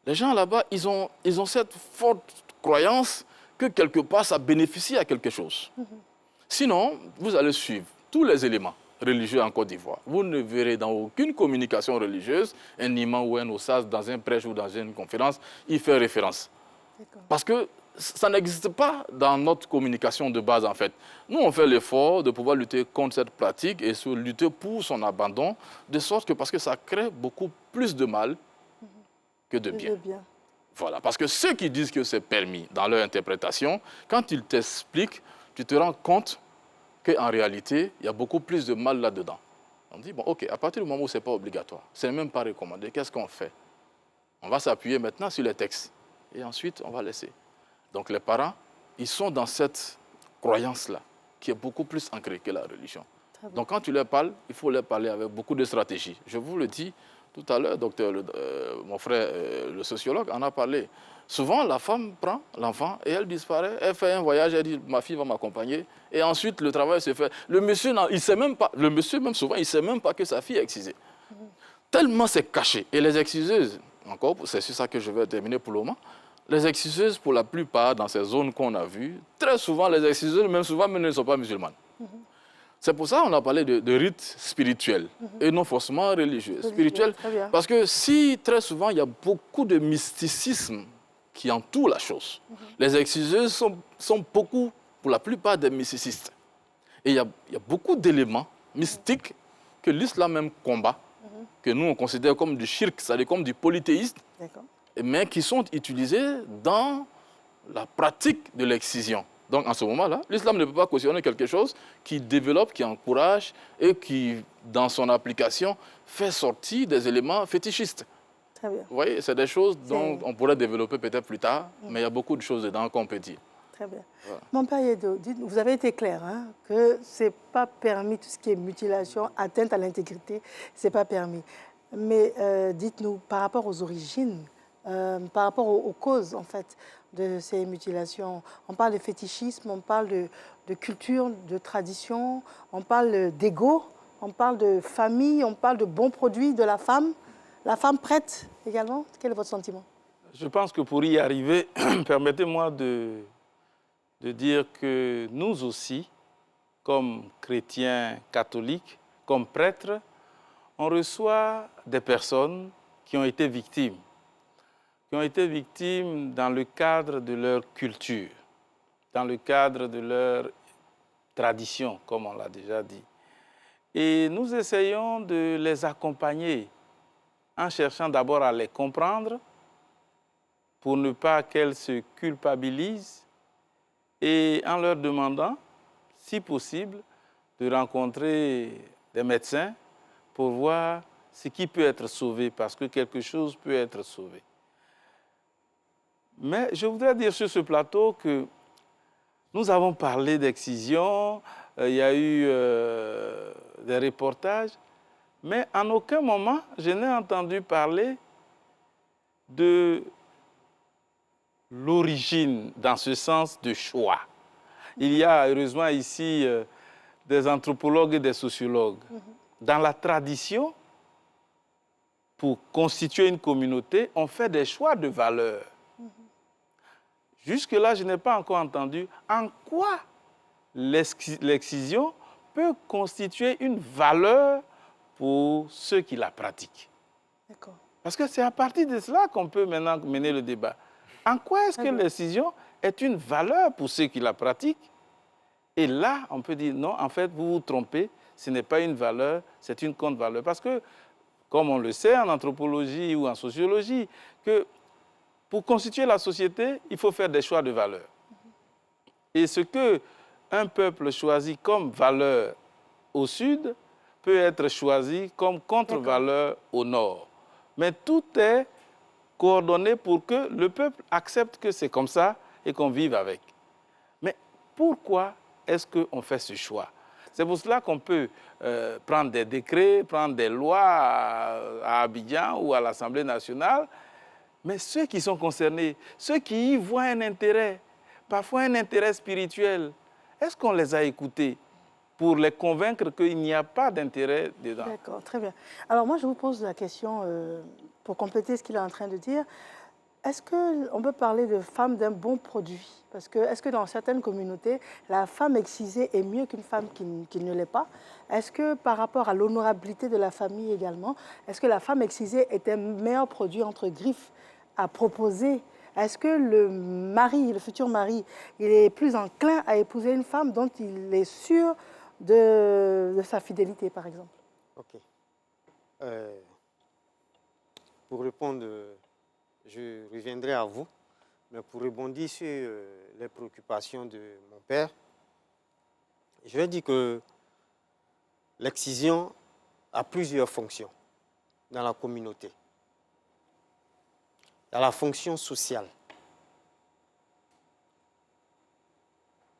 Les gens là-bas, ils ont cette forte croyance que quelque part, ça bénéficie à quelque chose. Sinon, vous allez suivre tous les éléments religieux en Côte d'Ivoire. Vous ne verrez dans aucune communication religieuse un imam ou un ossaz dans un prêche ou dans une conférence, il fait référence. Parce que ça n'existe pas dans notre communication de base, en fait. Nous, on fait l'effort de pouvoir lutter contre cette pratique et lutter pour son abandon, de sorte que, parce que ça crée beaucoup plus de mal que de bien. Voilà, parce que ceux qui disent que c'est permis dans leur interprétation, quand ils t'expliquent, tu te rends compte qu'en réalité, il y a beaucoup plus de mal là-dedans. On dit, bon, ok, à partir du moment où ce n'est pas obligatoire, ce n'est même pas recommandé, qu'est-ce qu'on fait? On va s'appuyer maintenant sur les textes. Et ensuite, on va laisser. Donc les parents, ils sont dans cette croyance-là, qui est beaucoup plus ancrée que la religion. Donc quand tu leur parles, il faut leur parler avec beaucoup de stratégie. Je vous le dis tout à l'heure, docteur, mon frère, le sociologue, en a parlé. Souvent, la femme prend l'enfant et elle disparaît, elle fait un voyage, elle dit, ma fille va m'accompagner. Et ensuite, le travail se fait. Le monsieur, il sait même pas, le monsieur, même souvent, il ne sait même pas que sa fille est excisée. Tellement c'est caché. Et les exciseuses, encore, c'est sur ça que je vais terminer pour le moment, les exciseuses, pour la plupart, dans ces zones qu'on a vues, très souvent, les exciseuses, même souvent, ne sont pas musulmanes. C'est pour ça qu'on a parlé de rites spirituels et non forcément religieux. Spirituels, parce que si très souvent, il y a beaucoup de mysticisme qui entoure la chose. Les exciseuses sont beaucoup, pour la plupart, des mysticistes. Et il y a beaucoup d'éléments mystiques que l'islam même combat, que nous, on considère comme du shirk, c'est-à-dire comme du polythéisme, mais qui sont utilisés dans la pratique de l'excision. Donc, en ce moment-là, l'islam ne peut pas cautionner quelque chose qui développe, qui encourage et qui, dans son application, fait sortir des éléments fétichistes. Très bien. Vous voyez, c'est des choses dont on pourrait développer peut-être plus tard, mais il y a beaucoup de choses dedans qu'on peut dire. Très bien. Voilà. Mon père Yedo, vous avez été clair, hein, que ce n'est pas permis, tout ce qui est mutilation, atteinte à l'intégrité, ce n'est pas permis. Mais dites-nous, par rapport aux origines, par rapport aux causes, en fait, de ces mutilations, on parle de fétichisme, on parle de culture, de tradition, on parle d'ego, on parle de famille, on parle de bons produits de la femme prête également. Quel est votre sentiment? Je pense que pour y arriver, permettez-moi de dire que nous aussi, comme chrétiens catholiques, comme prêtres, on reçoit des personnes qui ont été victimes dans le cadre de leur culture, dans le cadre de leur tradition, comme on l'a déjà dit. Et nous essayons de les accompagner en cherchant d'abord à les comprendre pour ne pas qu'elles se culpabilisent et en leur demandant, si possible, de rencontrer des médecins pour voir ce qui peut être sauvé, parce que quelque chose peut être sauvé. Mais je voudrais dire sur ce plateau que nous avons parlé d'excision, il y a eu des reportages, mais en aucun moment je n'ai entendu parler de l'origine, dans ce sens de choix. Il y a heureusement ici des anthropologues et des sociologues. Dans la tradition, pour constituer une communauté, on fait des choix de valeurs. Jusque-là, je n'ai pas encore entendu en quoi l'excision peut constituer une valeur pour ceux qui la pratiquent. D'accord. Parce que c'est à partir de cela qu'on peut maintenant mener le débat. En quoi est-ce que l'excision est une valeur pour ceux qui la pratiquent? Et là, on peut dire non, en fait, vous vous trompez, ce n'est pas une valeur, c'est une contre-valeur. Parce que, comme on le sait en anthropologie ou en sociologie, que pour constituer la société, il faut faire des choix de valeurs. Et ce qu'un peuple choisit comme valeur au sud peut être choisi comme contre-valeur au nord. Mais tout est coordonné pour que le peuple accepte que c'est comme ça et qu'on vive avec. Mais pourquoi est-ce qu'on fait ce choix? C'est pour cela qu'on peut prendre des décrets, prendre des lois à Abidjan ou à l'Assemblée nationale, mais ceux qui sont concernés, ceux qui y voient un intérêt, parfois un intérêt spirituel, est-ce qu'on les a écoutés pour les convaincre qu'il n'y a pas d'intérêt dedans? D'accord, très bien. Alors moi, je vous pose la question, pour compléter ce qu'il est en train de dire, est-ce qu'on peut parler de femme d'un bon produit? Parce que est-ce que dans certaines communautés, la femme excisée est mieux qu'une femme qui ne l'est pas? Est-ce que par rapport à l'honorabilité de la famille également, est-ce que la femme excisée est un meilleur produit entre griffes à proposer? Est-ce que le mari, le futur mari, il est plus enclin à épouser une femme dont il est sûr de sa fidélité, par exemple? Ok. Pour répondre, je reviendrai à vous, mais pour rebondir sur les préoccupations de mon père, je vais dire que l'excision a plusieurs fonctions dans la communauté. Il y a la fonction sociale,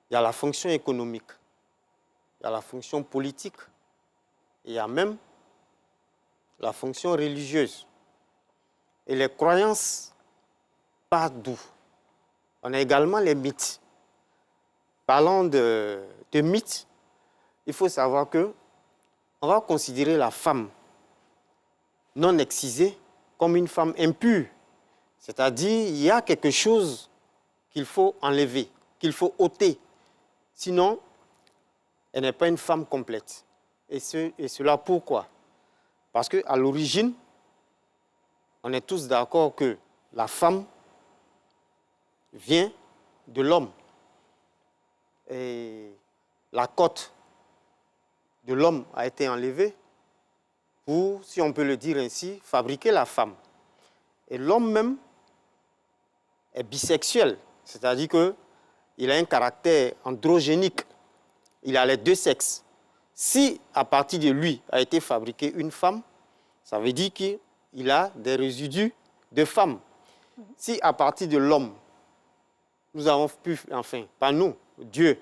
il y a la fonction économique, il y a la fonction politique, et il y a même la fonction religieuse. Et les croyances partent d'où? On a également les mythes. Parlant de mythes, il faut savoir que on va considérer la femme non excisée comme une femme impure. C'est-à-dire, il y a quelque chose qu'il faut enlever, qu'il faut ôter. Sinon, elle n'est pas une femme complète. Et cela pourquoi? Parce qu'à l'origine, on est tous d'accord que la femme vient de l'homme. Et la côte de l'homme a été enlevée pour, si on peut le dire ainsi, fabriquer la femme. Et l'homme même est bisexuel, c'est-à-dire qu'il a un caractère androgénique. Il a les deux sexes. Si à partir de lui a été fabriquée une femme, ça veut dire qu'il a des résidus de femme. Si à partir de l'homme, nous avons pu, enfin, pas nous, Dieu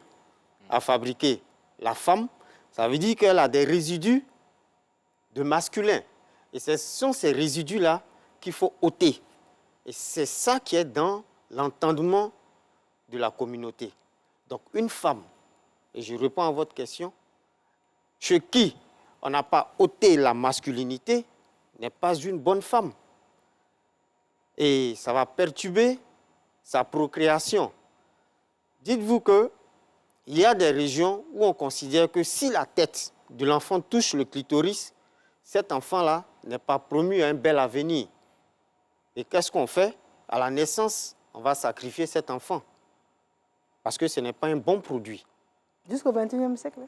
a fabriqué la femme, ça veut dire qu'elle a des résidus de masculin. Et ce sont ces résidus-là qu'il faut ôter. Et c'est ça qui est dans l'entendement de la communauté. Donc une femme, et je réponds à votre question, chez qui on n'a pas ôté la masculinité, n'est pas une bonne femme. Et ça va perturber sa procréation. Dites-vous qu'il y a des régions où on considère que si la tête de l'enfant touche le clitoris, cet enfant-là n'est pas promu à un bel avenir. Et qu'est-ce qu'on fait? À la naissance, on va sacrifier cet enfant. Parce que ce n'est pas un bon produit. Jusqu'au XXIe siècle?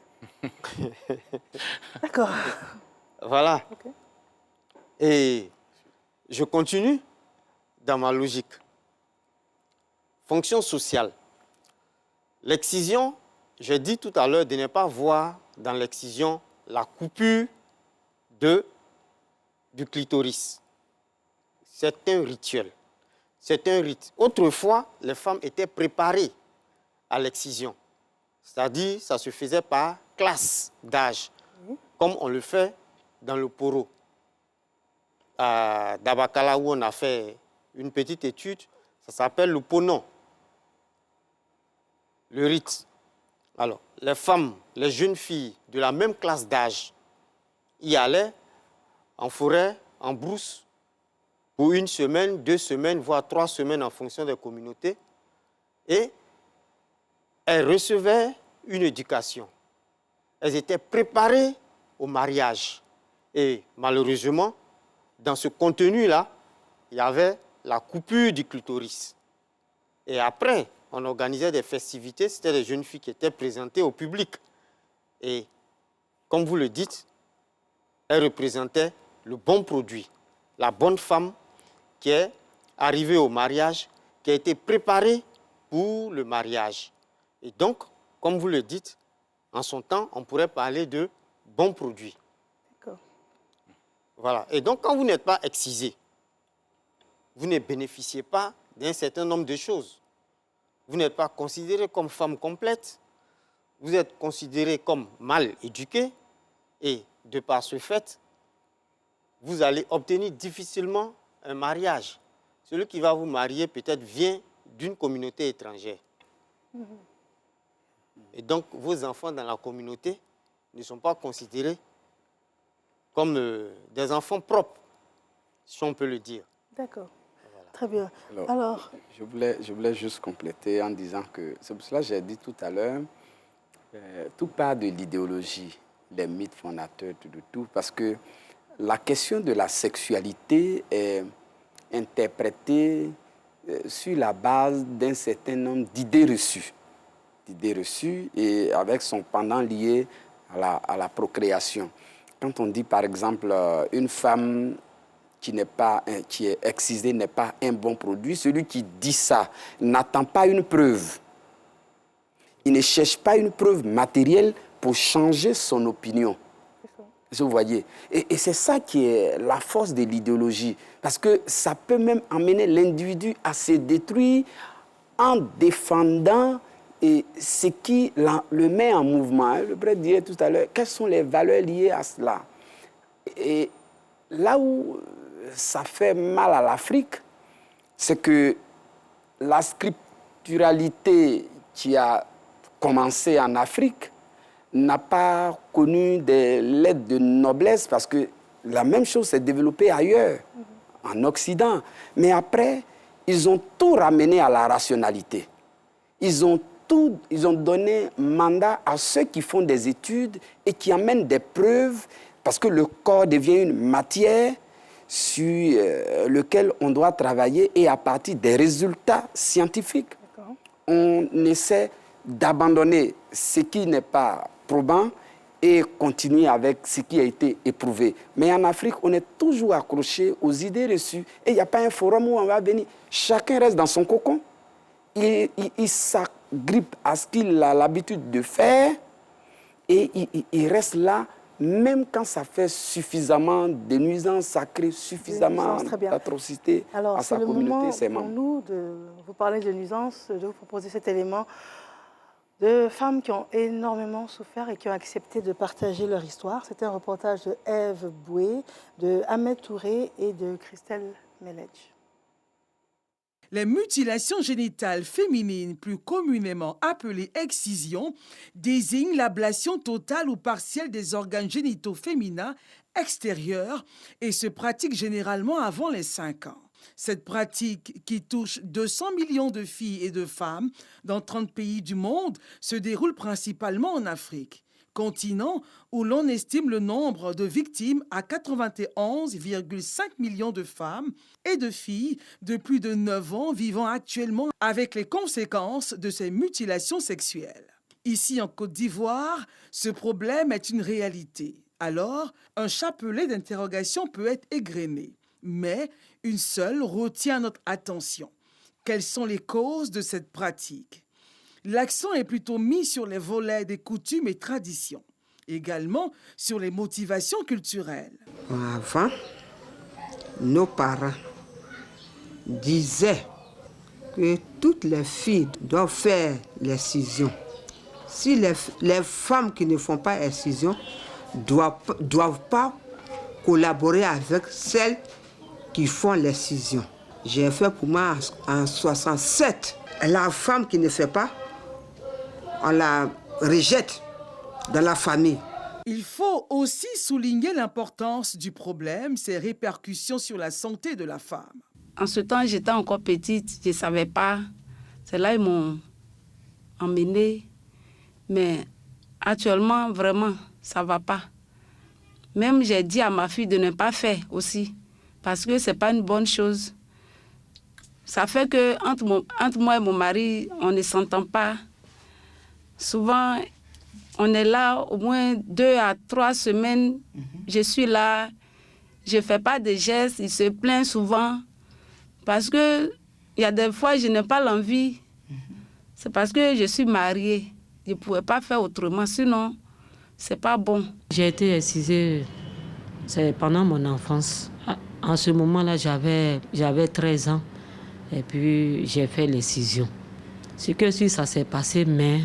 D'accord. Voilà. Okay. Et je continue dans ma logique. Fonction sociale. L'excision, j'ai dit tout à l'heure de ne pas voir dans l'excision la coupure du clitoris. C'est un rituel. C'est un rite. Autrefois, les femmes étaient préparées à l'excision. C'est-à-dire, ça se faisait par classe d'âge, comme on le fait dans le Poro. À Dabakala, où on a fait une petite étude, ça s'appelle le Ponon. Le rite. Alors, les femmes, les jeunes filles de la même classe d'âge y allaient en forêt, en brousse, pour 1 semaine, 2 semaines, voire 3 semaines en fonction des communautés. et elles recevaient une éducation. Elles étaient préparées au mariage. Et malheureusement, dans ce contenu-là, il y avait la coupure du clitoris. Et après, on organisait des festivités, c'était des jeunes filles qui étaient présentées au public. Et comme vous le dites, elles représentaient le bon produit, la bonne femme qui est arrivée au mariage, qui a été préparée pour le mariage. Et donc, comme vous le dites, en son temps, on pourrait parler de bon produit. D'accord. Voilà. Et donc, quand vous n'êtes pas excisé, vous ne bénéficiez pas d'un certain nombre de choses. Vous n'êtes pas considéré comme femme complète. Vous êtes considéré comme mal éduqué. Et de par ce fait, vous allez obtenir difficilement un mariage. Celui qui va vous marier peut-être vient d'une communauté étrangère. Et donc, vos enfants dans la communauté ne sont pas considérés comme des enfants propres, si on peut le dire. D'accord. Voilà. Très bien. Alors je voulais juste compléter en disant que, c'est pour cela que j'ai dit tout à l'heure, tout part de l'idéologie, les mythes fondateurs, tout, parce que la question de la sexualité est interprétée sur la base d'un certain nombre d'idées reçues. Et avec son pendant lié à la procréation. Quand on dit par exemple une femme qui est excisée n'est pas un bon produit, celui qui dit ça n'attend pas une preuve. Il ne cherche pas une preuve matérielle pour changer son opinion. Vous voyez. Et c'est ça qui est la force de l'idéologie. Parce que ça peut même amener l'individu à se détruire en défendant ce qui le met en mouvement. Le prêtre disait tout à l'heure, quelles sont les valeurs liées à cela? Et là où ça fait mal à l'Afrique, c'est que la scripturalité qui a commencé en Afrique n'a pas connu des lettres de noblesse parce que la même chose s'est développée ailleurs, en Occident. Mais après, ils ont tout ramené à la rationalité. Ils ont donné mandat à ceux qui font des études et qui amènent des preuves parce que le corps devient une matière sur laquelle on doit travailler et à partir des résultats scientifiques, on essaie d'abandonner ce qui n'est pas probant et continuer avec ce qui a été éprouvé. Mais en Afrique, on est toujours accroché aux idées reçues et il n'y a pas un forum où on va venir. Chacun reste dans son cocon. Il s'agrippe à ce qu'il a l'habitude de faire et il reste là, même quand ça fait suffisamment de nuisances, ça crée suffisamment d'atrocités à sa communauté. C'est le moment pour nous de vous parler de nuisances, de vous proposer cet élément de femmes qui ont énormément souffert et qui ont accepté de partager leur histoire. C'était un reportage de Ève Boué, de Ahmed Touré et de Christelle Meledj. Les mutilations génitales féminines, plus communément appelées excisions, désignent l'ablation totale ou partielle des organes génitaux féminins extérieurs et se pratiquent généralement avant les 5 ans. Cette pratique, qui touche 200 millions de filles et de femmes dans 30 pays du monde, se déroule principalement en Afrique, continent où l'on estime le nombre de victimes à 91,5 millions de femmes et de filles de plus de 9 ans vivant actuellement avec les conséquences de ces mutilations sexuelles. Ici, en Côte d'Ivoire, ce problème est une réalité. Alors, un chapelet d'interrogations peut être égrené. Mais une seule retient notre attention. Quelles sont les causes de cette pratique? L'accent est plutôt mis sur les volets des coutumes et traditions, également sur les motivations culturelles. Avant, nos parents disaient que toutes les filles doivent faire l'excision. Si les femmes qui ne font pas l'excision doivent pas collaborer avec celles qui font l'excision. J'ai fait pour moi en 67. La femme qui ne fait pas, on la rejette dans la famille. Il faut aussi souligner l'importance du problème, ses répercussions sur la santé de la femme. En ce temps, j'étais encore petite, je ne savais pas C'est là qu'ils m'ont emmenée. Mais actuellement, vraiment, ça ne va pas. Même j'ai dit à ma fille de ne pas faire aussi, parce que ce n'est pas une bonne chose. Ça fait qu'entre moi et mon mari, on ne s'entend pas. Souvent, on est là au moins 2 à 3 semaines. Je suis là, je ne fais pas de gestes, il se plaint souvent. Parce qu'il y a des fois, je n'ai pas l'envie. C'est parce que je suis mariée. Je ne pouvais pas faire autrement, sinon, ce n'est pas bon. J'ai été excisée pendant mon enfance. En ce moment-là, j'avais 13 ans. Et puis, j'ai fait l'excision. Ce que si ça s'est passé, mais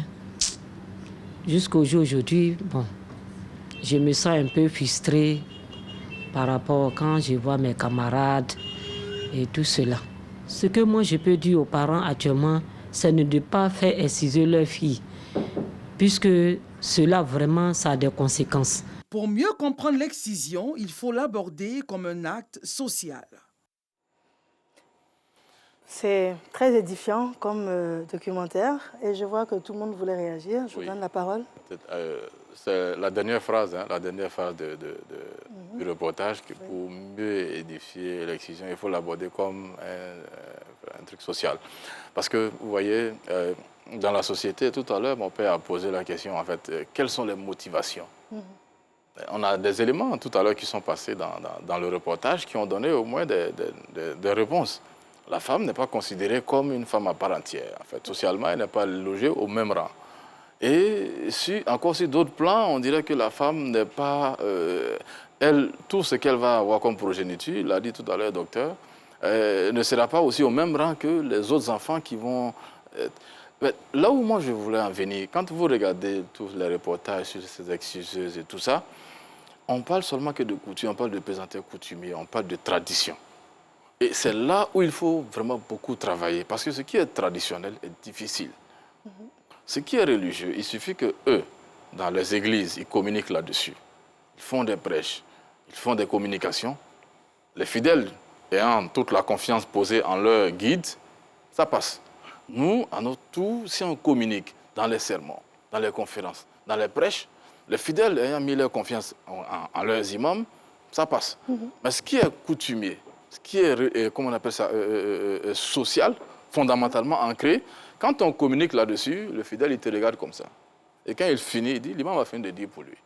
jusqu'au jour d'aujourd'hui, bon, je me sens un peu frustrée par rapport quand je vois mes camarades et tout cela. Ce que moi, je peux dire aux parents actuellement, c'est de ne pas faire exciser leur fille, puisque cela, vraiment, ça a des conséquences. Pour mieux comprendre l'excision, il faut l'aborder comme un acte social. C'est très édifiant comme documentaire et je vois que tout le monde voulait réagir. Je vous donne la parole. C'est la dernière phrase, du reportage, que pour mieux édifier l'excision, il faut l'aborder comme un truc social. Parce que, vous voyez, dans la société, tout à l'heure, mon père a posé la question, en fait, quelles sont les motivations? On a des éléments tout à l'heure qui sont passés dans le reportage qui ont donné au moins des réponses. La femme n'est pas considérée comme une femme à part entière. En fait, socialement, elle n'est pas logée au même rang. Et encore sur d'autres plans, on dirait que la femme n'est pas... tout ce qu'elle va avoir comme progéniture, l'a dit tout à l'heure le docteur, ne sera pas aussi au même rang que les autres enfants qui vont... Mais là où moi je voulais en venir, quand vous regardez tous les reportages sur ces exciseuses et tout ça, on parle seulement que de coutume, on parle de pesanteurs coutumiers, on parle de tradition. Et c'est là où il faut vraiment beaucoup travailler, parce que ce qui est traditionnel est difficile. Ce qui est religieux, il suffit que eux, dans les églises, ils communiquent là-dessus. Ils font des prêches, ils font des communications. Les fidèles, ayant toute la confiance posée en leur guide, ça passe. Nous, à notre tour, si on communique dans les sermons, dans les conférences, dans les prêches, les fidèles ayant mis leur confiance en leurs imams, ça passe. Mais ce qui est coutumier, ce qui est, comment on appelle ça, social, fondamentalement ancré, quand on communique là-dessus, le fidèle, il te regarde comme ça. Et quand il finit, il dit, l'imam a fini de dire pour lui.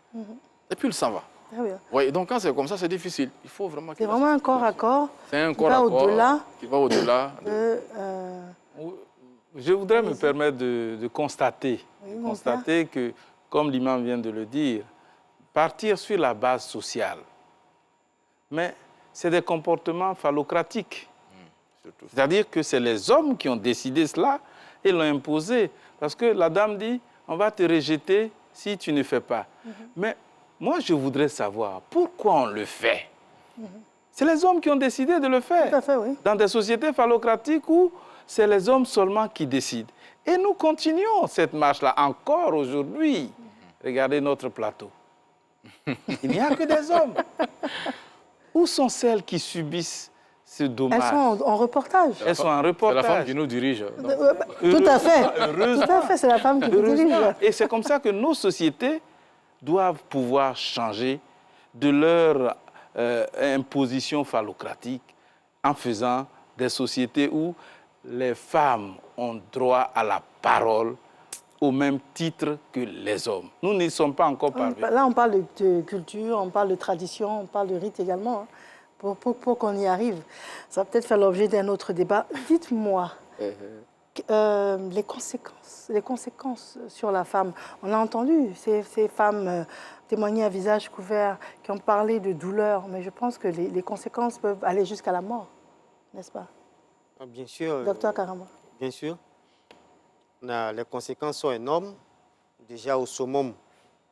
Et puis il s'en va. Ah oui. Ouais, donc quand c'est comme ça, c'est difficile. Il faut vraiment... C'est vraiment un corps à corps. C'est un corps à corps qui va au-delà. Je voudrais me permettre de constater, que, comme l'imam vient de le dire, partir sur la base sociale. Mais c'est des comportements phallocratiques. C'est-à-dire que c'est les hommes qui ont décidé cela et l'ont imposé. Parce que la dame dit, on va te rejeter si tu ne fais pas. Mais moi, je voudrais savoir pourquoi on le fait. C'est les hommes qui ont décidé de le faire. Tout à fait, oui. Dans des sociétés phallocratiques où c'est les hommes seulement qui décident. Et nous continuons cette marche-là encore aujourd'hui. Regardez notre plateau. Il n'y a que des hommes. Où sont celles qui subissent ce dommage? Elles sont en reportage. Elles sont en reportage. C'est la femme qui nous dirige. Tout à fait. Tout à fait, c'est la femme qui nous dirige. Et c'est comme ça que nos sociétés doivent pouvoir changer de leur imposition phallocratique en faisant des sociétés où les femmes ont droit à la parole au même titre que les hommes. Nous n'y sommes pas encore parvenus. Là, on parle de culture, on parle de tradition, on parle de rite également. Hein, pour qu'on y arrive. Ça va peut-être faire l'objet d'un autre débat. Dites-moi, les conséquences sur la femme. On a entendu ces femmes témoigner à visage couvert, qui ont parlé de douleur, mais je pense que les conséquences peuvent aller jusqu'à la mort, n'est-ce pas? Bien sûr. Docteur Karamba. Bien sûr. Les conséquences sont énormes. Déjà au summum,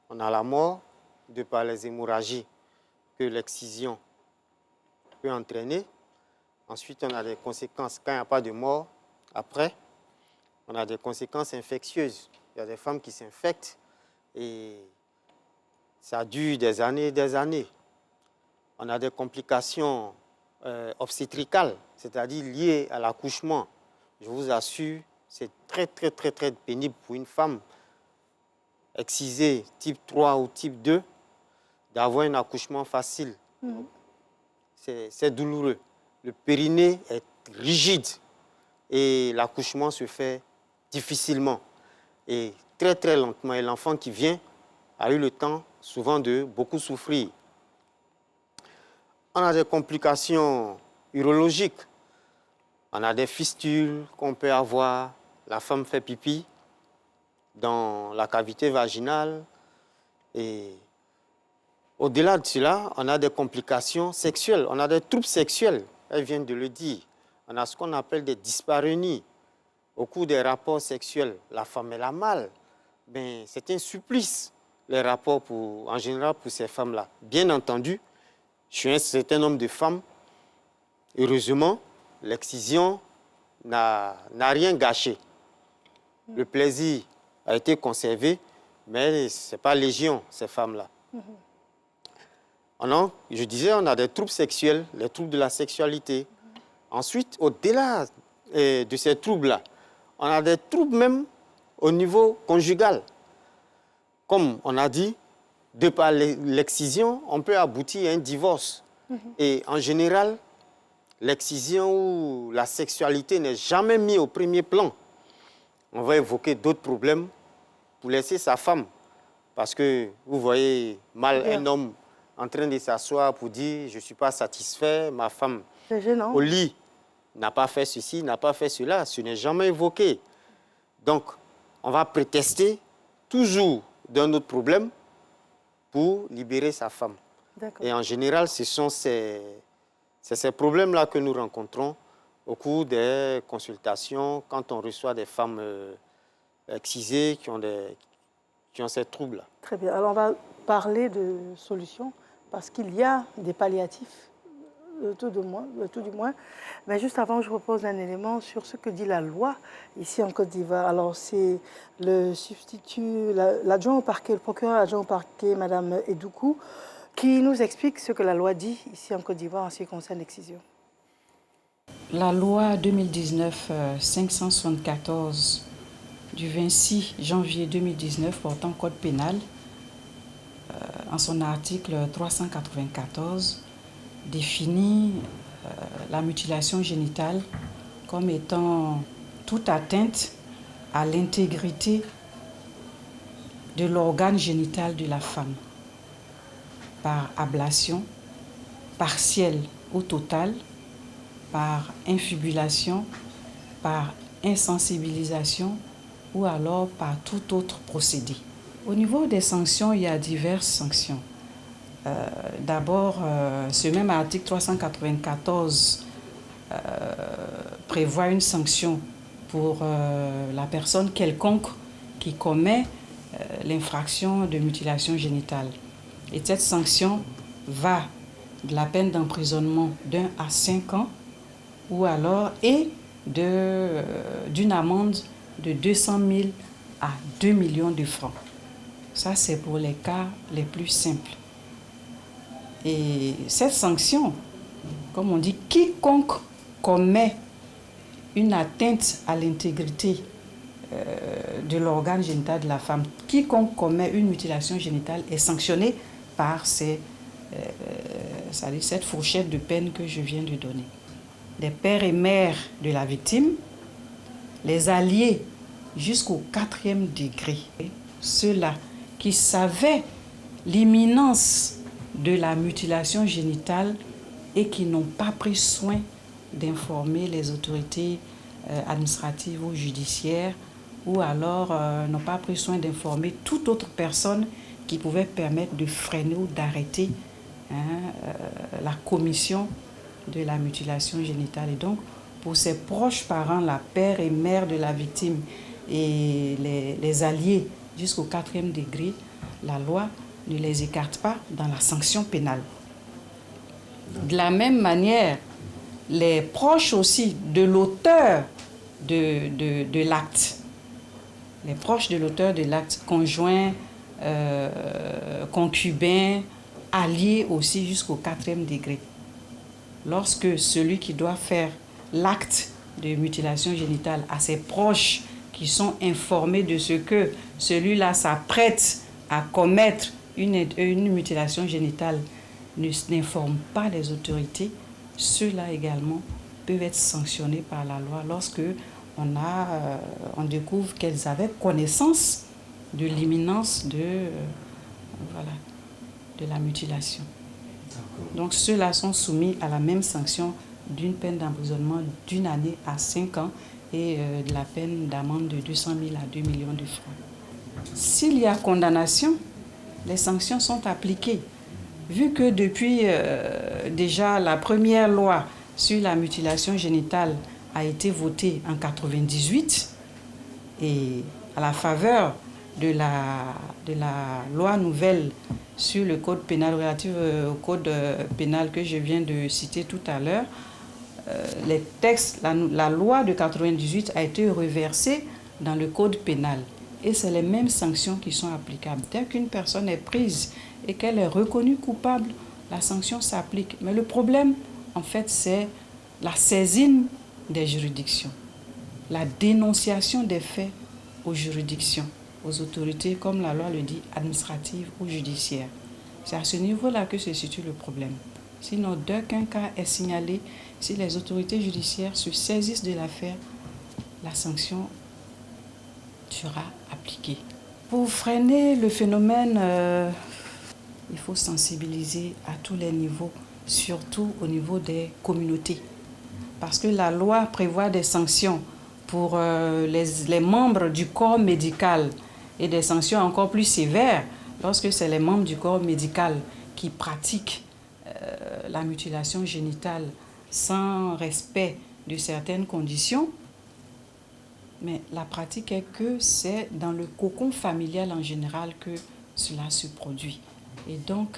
on a la mort de par les hémorragies que l'excision peut entraîner. Ensuite, on a des conséquences quand il n'y a pas de mort. Après, on a des conséquences infectieuses. Il y a des femmes qui s'infectent et ça dure des années et des années. On a des complications obstétricales, c'est-à-dire liées à l'accouchement. Je vous assure, c'est très pénible pour une femme excisée type 3 ou type 2 d'avoir un accouchement facile. C'est douloureux. Le périnée est rigide et l'accouchement se fait difficilement et très lentement. Et l'enfant qui vient a eu le temps souvent de beaucoup souffrir. On a des complications urologiques. On a des fistules qu'on peut avoir. La femme fait pipi dans la cavité vaginale. Et au-delà de cela, on a des complications sexuelles. On a des troubles sexuels, elle vient de le dire. On a ce qu'on appelle des dyspareunies. Au cours des rapports sexuels, la femme elle a mal. Ben, c'est un supplice, les rapports en général pour ces femmes-là. Bien entendu, chez un certain nombre de femmes, heureusement, l'excision n'a rien gâché. Le plaisir a été conservé, mais ce n'est pas légion, ces femmes-là. Je disais, on a des troubles sexuels, les troubles de la sexualité. Ensuite, au-delà de ces troubles-là, on a des troubles même au niveau conjugal. Comme on a dit, de par l'excision, on peut aboutir à un divorce. Et en général, l'excision ou la sexualité n'est jamais mise au premier plan. On va évoquer d'autres problèmes pour laisser sa femme. Parce que vous voyez mal un homme en train de s'asseoir pour dire « je ne suis pas satisfait, ma femme au lit n'a pas fait ceci, n'a pas fait cela ». Ce n'est jamais évoqué. Donc, on va prétester toujours d'un autre problème pour libérer sa femme. Et en général, ce sont ces problèmes-là que nous rencontrons au cours des consultations quand on reçoit des femmes excisées qui ont ces troubles-là. Très bien. Alors, on va parler de solutions parce qu'il y a des palliatifs, tout du moins. Mais juste avant, je propose un élément sur ce que dit la loi ici en Côte d'Ivoire. Alors, c'est le substitut, l'adjoint au parquet, le procureur adjoint au parquet, Mme Edoukou, qui nous explique ce que la loi dit ici en Côte d'Ivoire en ce qui concerne l'excision. La loi 2019-574 du 26 janvier 2019 portant code pénal, en son article 394, définit la mutilation génitale comme étant toute atteinte à l'intégrité de l'organe génital de la femme par ablation, partielle ou totale, par infibulation, par insensibilisation ou alors par tout autre procédé. Au niveau des sanctions, il y a diverses sanctions. D'abord, ce même article 394 prévoit une sanction pour la personne quelconque qui commet l'infraction de mutilation génitale. Et cette sanction va de la peine d'emprisonnement d'1 à 5 ans ou alors et d'une amende de 200 000 à 2 millions de francs. Ça, c'est pour les cas les plus simples. Et cette sanction, comme on dit, quiconque commet une atteinte à l'intégrité de l'organe génital de la femme, quiconque commet une mutilation génitale est sanctionné par cette fourchette de peine que je viens de donner. Les pères et mères de la victime, les alliés jusqu'au 4e degré, ceux-là qui savaient l'imminence de la mutilation génitale et qui n'ont pas pris soin d'informer les autorités administratives ou judiciaires ou alors n'ont pas pris soin d'informer toute autre personne qui pouvait permettre de freiner ou d'arrêter la commission de la mutilation génitale. Et donc, pour ses proches parents, la père et mère de la victime et les alliés jusqu'au 4e degré, la loi ne les écarte pas dans la sanction pénale. De la même manière, les proches aussi de l'auteur de l'acte, les proches de l'auteur de l'acte, conjoint, concubin, alliés aussi jusqu'au 4e degré. Lorsque celui qui doit faire l'acte de mutilation génitale à ses proches qui sont informés de ce que celui-là s'apprête à commettre une mutilation génitale, n'informent pas les autorités, ceux-là également peuvent être sanctionnés par la loi lorsque on découvre qu'elles avaient connaissance de l'imminence de la mutilation. Donc ceux-là sont soumis à la même sanction d'une peine d'emprisonnement d'1 année à 5 ans et de la peine d'amende de 200 000 à 2 millions de francs. S'il y a condamnation, les sanctions sont appliquées. Vu que depuis déjà la première loi sur la mutilation génitale a été votée en 1998 et à la faveur de la loi nouvelle sur le code pénal relatif au code pénal que je viens de citer tout à l'heure, les textes, la loi de 1998 a été reversée dans le code pénal. Et c'est les mêmes sanctions qui sont applicables. Dès qu'une personne est prise et qu'elle est reconnue coupable, la sanction s'applique. Mais le problème, en fait, c'est la saisine des juridictions, la dénonciation des faits aux juridictions, aux autorités, comme la loi le dit, administratives ou judiciaires. C'est à ce niveau-là que se situe le problème. Sinon, dès qu'un cas est signalé, si les autorités judiciaires se saisissent de l'affaire, la sanction sera appliquée. Pour freiner le phénomène, il faut sensibiliser à tous les niveaux, surtout au niveau des communautés. Parce que la loi prévoit des sanctions pour les membres du corps médical et des sanctions encore plus sévères lorsque c'est les membres du corps médical qui pratiquent la mutilation génitale sans respect de certaines conditions. Mais la pratique est que c'est dans le cocon familial en général que cela se produit. Et donc,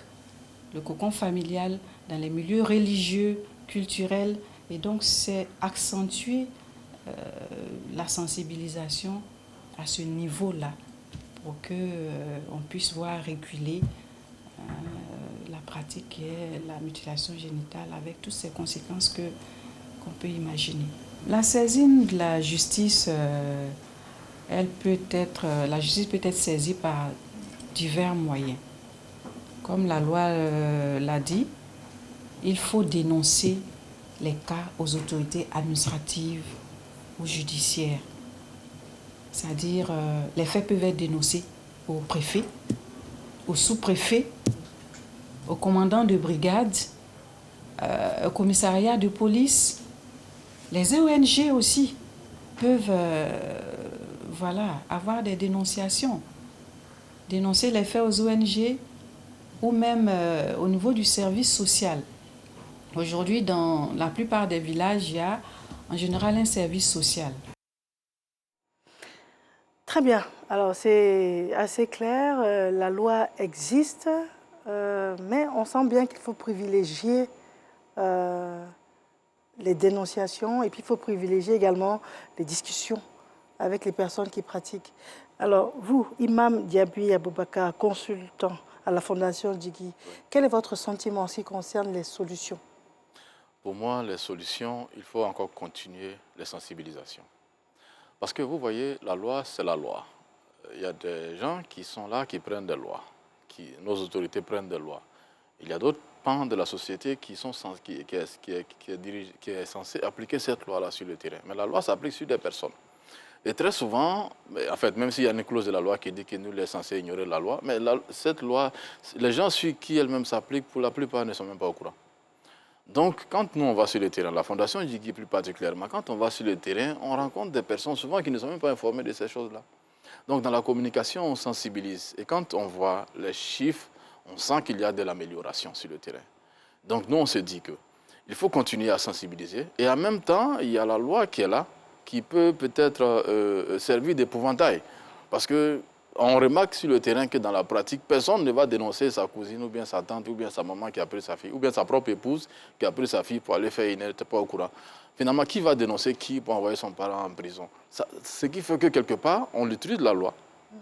le cocon familial dans les milieux religieux, culturels, et donc c'est accentuer la sensibilisation à ce niveau-là pour qu'on puisse voir reculer la pratique qui est la mutilation génitale avec toutes ces conséquences qu'on peut imaginer. La saisine de la justice, la justice peut être saisie par divers moyens. Comme la loi l'a dit, il faut dénoncer les cas aux autorités administratives ou judiciaires. C'est-à-dire, les faits peuvent être dénoncés au préfet, au sous-préfet, au commandant de brigade, au commissariat de police. Les ONG aussi peuvent avoir des dénonciations. Dénoncer les faits aux ONG ou même au niveau du service social. Aujourd'hui, dans la plupart des villages, il y a en général un service social. Très bien. Alors, c'est assez clair. La loi existe, mais on sent bien qu'il faut privilégier les dénonciations et puis il faut privilégier également les discussions avec les personnes qui pratiquent. Alors, vous, Imam Diaby Aboubakar, consultant à la Fondation Djigui, quel est votre sentiment en ce qui concerne les solutions? Pour moi, les solutions, il faut encore continuer les sensibilisations. Parce que vous voyez, la loi, c'est la loi. Il y a des gens qui sont là, qui prennent des lois. Nos autorités prennent des lois. Il y a d'autres pans de la société qui est censé appliquer cette loi-là sur le terrain. Mais la loi s'applique sur des personnes. Et très souvent, en fait, même s'il y a une clause de la loi qui dit que nous, sommes censés ignorer la loi, mais cette loi, les gens sur qui elle-même s'applique, pour la plupart, ne sont même pas au courant. Donc, quand nous, on va sur le terrain, la Fondation Djigui plus particulièrement, quand on va sur le terrain, on rencontre des personnes souvent qui ne sont même pas informées de ces choses-là. Donc, dans la communication, on sensibilise. Et quand on voit les chiffres, on sent qu'il y a de l'amélioration sur le terrain. Donc, nous, on se dit qu'il faut continuer à sensibiliser. Et en même temps, il y a la loi qui est là, qui peut peut-être servir d'épouvantail. Parce qu'on remarque sur le terrain que dans la pratique, personne ne va dénoncer sa cousine ou bien sa tante ou bien sa maman qui a pris sa fille ou bien sa propre épouse qui a pris sa fille pour aller faire une n'était pas au courant. Finalement, qui va dénoncer qui pour envoyer son parent en prison? Ce qui fait que quelque part, on utilise la loi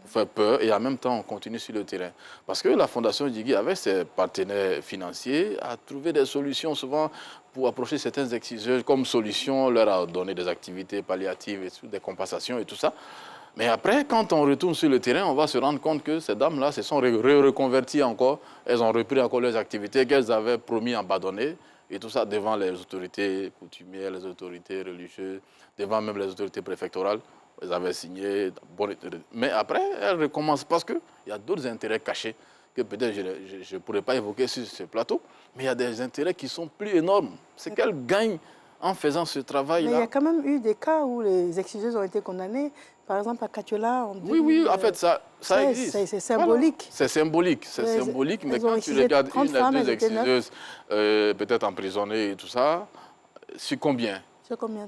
pour faire peur, et en même temps, on continue sur le terrain. Parce que la Fondation Djigui, avec ses partenaires financiers, a trouvé des solutions souvent pour approcher certains exciseurs. Comme solution, on leur a donné des activités palliatives, et des compensations et tout ça. Mais après, quand on retourne sur le terrain, on va se rendre compte que ces dames-là se sont reconverties encore. Elles ont repris encore leurs activités qu'elles avaient promis abandonner. Et tout ça devant les autorités coutumières, les autorités religieuses, devant même les autorités préfectorales. Elles avaient signé. Mais après, elles recommencent parce qu'il y a d'autres intérêts cachés que peut-être je ne pourrais pas évoquer sur ce plateau. Mais il y a des intérêts qui sont plus énormes. C'est qu'elles gagnent en faisant ce travail-là. Mais il y a quand même eu des cas où les exciseuses ont été condamnées. Par exemple, à Katiola, oui, en fait, ça existe. C'est symbolique. Voilà. C'est symbolique, mais quand tu regardes une ou deux exciseuses, peut-être emprisonnées et tout ça, sur combien?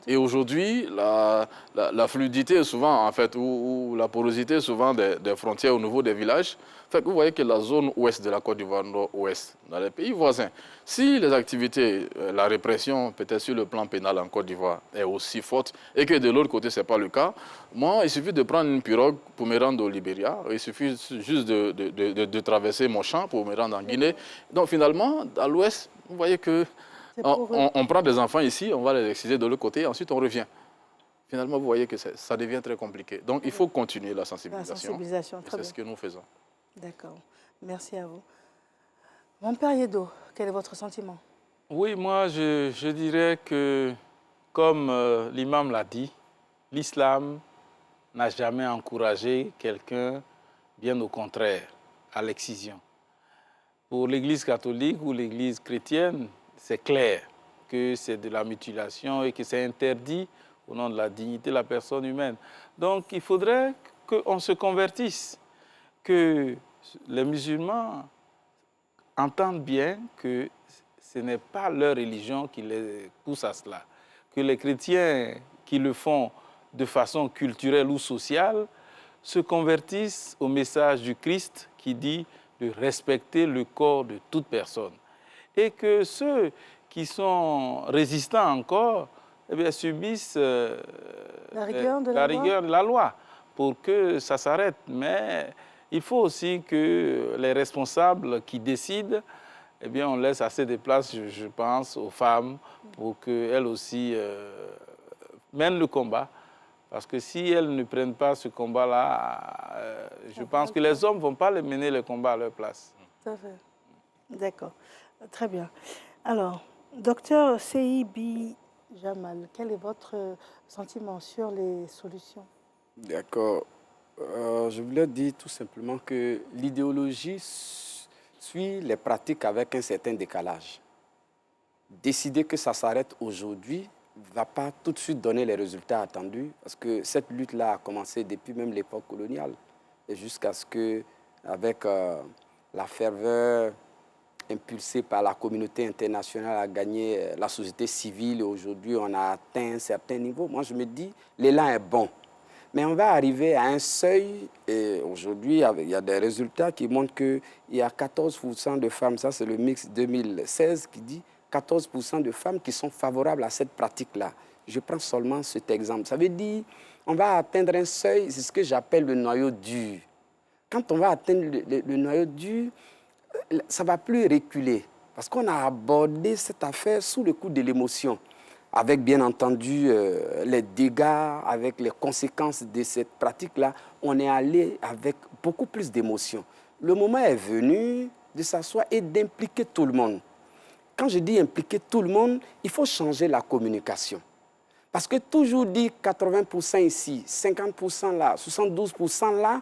Et aujourd'hui, la fluidité souvent, en fait, ou la porosité souvent des frontières au niveau des villages, fait que vous voyez que la zone ouest de la Côte d'Ivoire, nord-ouest, dans les pays voisins, si les activités, la répression, peut-être sur le plan pénal en Côte d'Ivoire, est aussi forte, et que de l'autre côté, ce n'est pas le cas, moi, il suffit de prendre une pirogue pour me rendre au Libéria, il suffit juste de traverser mon champ pour me rendre en Guinée. Donc finalement, à l'ouest, vous voyez que on prend des enfants ici, on va les exciser de l'autre côté, ensuite on revient. Finalement, vous voyez que ça devient très compliqué. Donc il faut continuer la sensibilisation. La sensibilisation, très bien. C'est ce que nous faisons. D'accord. Merci à vous. Mon père Yedo, quel est votre sentiment? Oui, moi, je dirais que, comme l'imam l'a dit, l'islam n'a jamais encouragé quelqu'un, bien au contraire, à l'excision. Pour l'Église catholique ou l'Église chrétienne, c'est clair que c'est de la mutilation et que c'est interdit au nom de la dignité de la personne humaine. Donc, il faudrait qu'on se convertisse, que les musulmans entendent bien que ce n'est pas leur religion qui les pousse à cela, que les chrétiens qui le font de façon culturelle ou sociale se convertissent au message du Christ qui dit de respecter le corps de toute personne. Et que ceux qui sont résistants encore eh bien, subissent la rigueur de la loi pour que ça s'arrête. Mais il faut aussi que les responsables qui décident, eh bien, on laisse assez de place, je pense, aux femmes pour qu'elles aussi mènent le combat. Parce que si elles ne prennent pas ce combat-là, je pense que les hommes ne vont pas mener le combat à leur place. Tout à fait. D'accord. Très bien. Alors, docteur Seibi Jamal, quel est votre sentiment sur les solutions? D'accord. Je voulais dire tout simplement que l'idéologie suit les pratiques avec un certain décalage. Décider que ça s'arrête aujourd'hui ne va pas tout de suite donner les résultats attendus, parce que cette lutte-là a commencé depuis même l'époque coloniale, et jusqu'à ce que, avec la ferveur impulsée par la communauté internationale, a gagné la société civile, et aujourd'hui on a atteint un certain niveau. Moi je me dis, l'élan est bon. Mais on va arriver à un seuil, et aujourd'hui, il y a des résultats qui montrent qu'il y a 14% de femmes, ça c'est le mix 2016 qui dit 14% de femmes qui sont favorables à cette pratique-là. Je prends seulement cet exemple. Ça veut dire qu'on va atteindre un seuil, c'est ce que j'appelle le noyau dur. Quand on va atteindre le noyau dur, ça ne va plus reculer, parce qu'on a abordé cette affaire sous le coup de l'émotion, avec bien entendu les dégâts, avec les conséquences de cette pratique-là. On est allé avec beaucoup plus d'émotion. Le moment est venu de s'asseoir et d'impliquer tout le monde. Quand je dis impliquer tout le monde, il faut changer la communication. Parce que toujours dire 80% ici, 50% là, 72% là,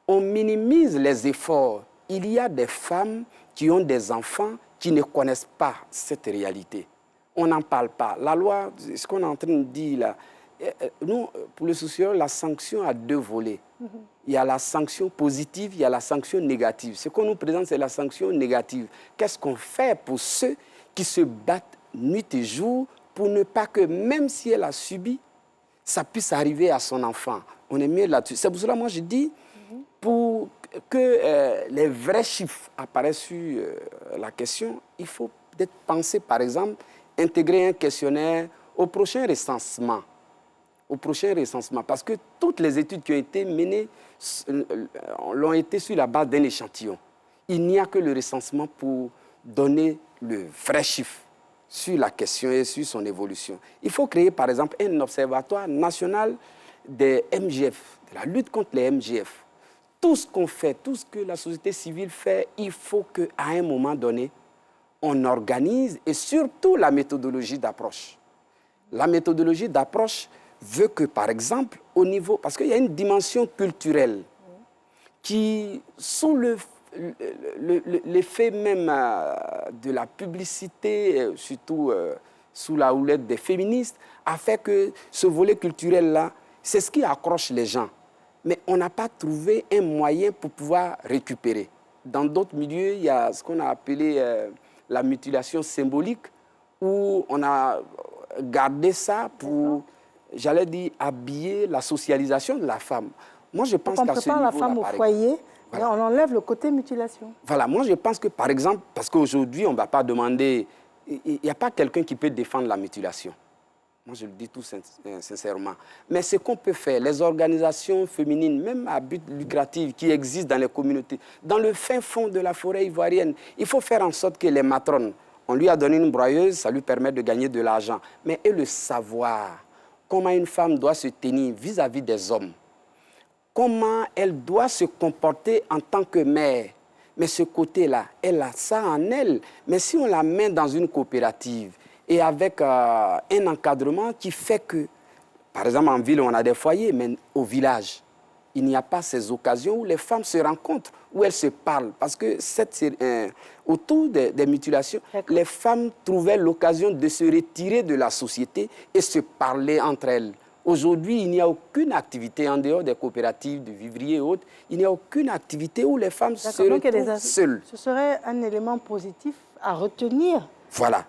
on minimise les efforts. Il y a des femmes qui ont des enfants qui ne connaissent pas cette réalité. On n'en parle pas. La loi, ce qu'on est en train de dire là, nous, pour le sociologue, la sanction a deux volets. Il y a la sanction positive, il y a la sanction négative. Ce qu'on nous présente, c'est la sanction négative. Qu'est-ce qu'on fait pour ceux qui se battent nuit et jour pour ne pas que, même si elle a subi, ça puisse arriver à son enfant? On est mieux là-dessus. C'est pour cela, moi, je dis, pour que les vrais chiffres apparaissent sur la question, il faut peut-être penser, par exemple, intégrer un questionnaire au prochain recensement au prochain recensement. Parce que toutes les études qui ont été menées l'ont été sur la base d'un échantillon. Il n'y a que le recensement pour donner le vrai chiffre sur la question et sur son évolution. Il faut créer, par exemple, un observatoire national des MGF, de la lutte contre les MGF. Tout ce qu'on fait, tout ce que la société civile fait, il faut qu'à un moment donné, on organise, et surtout la méthodologie d'approche. La méthodologie d'approche veut que, par exemple, au niveau... Parce qu'il y a une dimension culturelle qui, sous l'effet même de la publicité, surtout sous la houlette des féministes, a fait que ce volet culturel-là, c'est ce qui accroche les gens. Mais on n'a pas trouvé un moyen pour pouvoir récupérer. Dans d'autres milieux, il y a ce qu'on a appelé la mutilation symbolique, où on a gardé ça pour, j'allais dire, habiller la socialisation de la femme. Moi, je pense qu'à ce niveau-là, la femme au foyer, voilà. Mais on enlève le côté mutilation. Voilà, moi je pense que, par exemple, parce qu'aujourd'hui, on ne va pas demander... Il n'y a pas quelqu'un qui peut défendre la mutilation. Moi, je le dis tout sincèrement. Mais ce qu'on peut faire, les organisations féminines, même à but lucratif, qui existent dans les communautés, dans le fin fond de la forêt ivoirienne, il faut faire en sorte que les matrones, on lui a donné une broyeuse, ça lui permet de gagner de l'argent. Mais et le savoir, comment une femme doit se tenir vis-à-vis des hommes, comment elle doit se comporter en tant que mère. Mais ce côté-là, elle a ça en elle. Mais si on la met dans une coopérative et avec un encadrement qui fait que, par exemple en ville, on a des foyers, mais au village, il n'y a pas ces occasions où les femmes se rencontrent, où elles se parlent. Parce que autour des mutilations, les femmes trouvaient l'occasion de se retirer de la société et se parler entre elles. Aujourd'hui, il n'y a aucune activité en dehors des coopératives, de vivriers et autres. Il n'y a aucune activité où les femmes se retrouvent seules. Ce serait un élément positif à retenir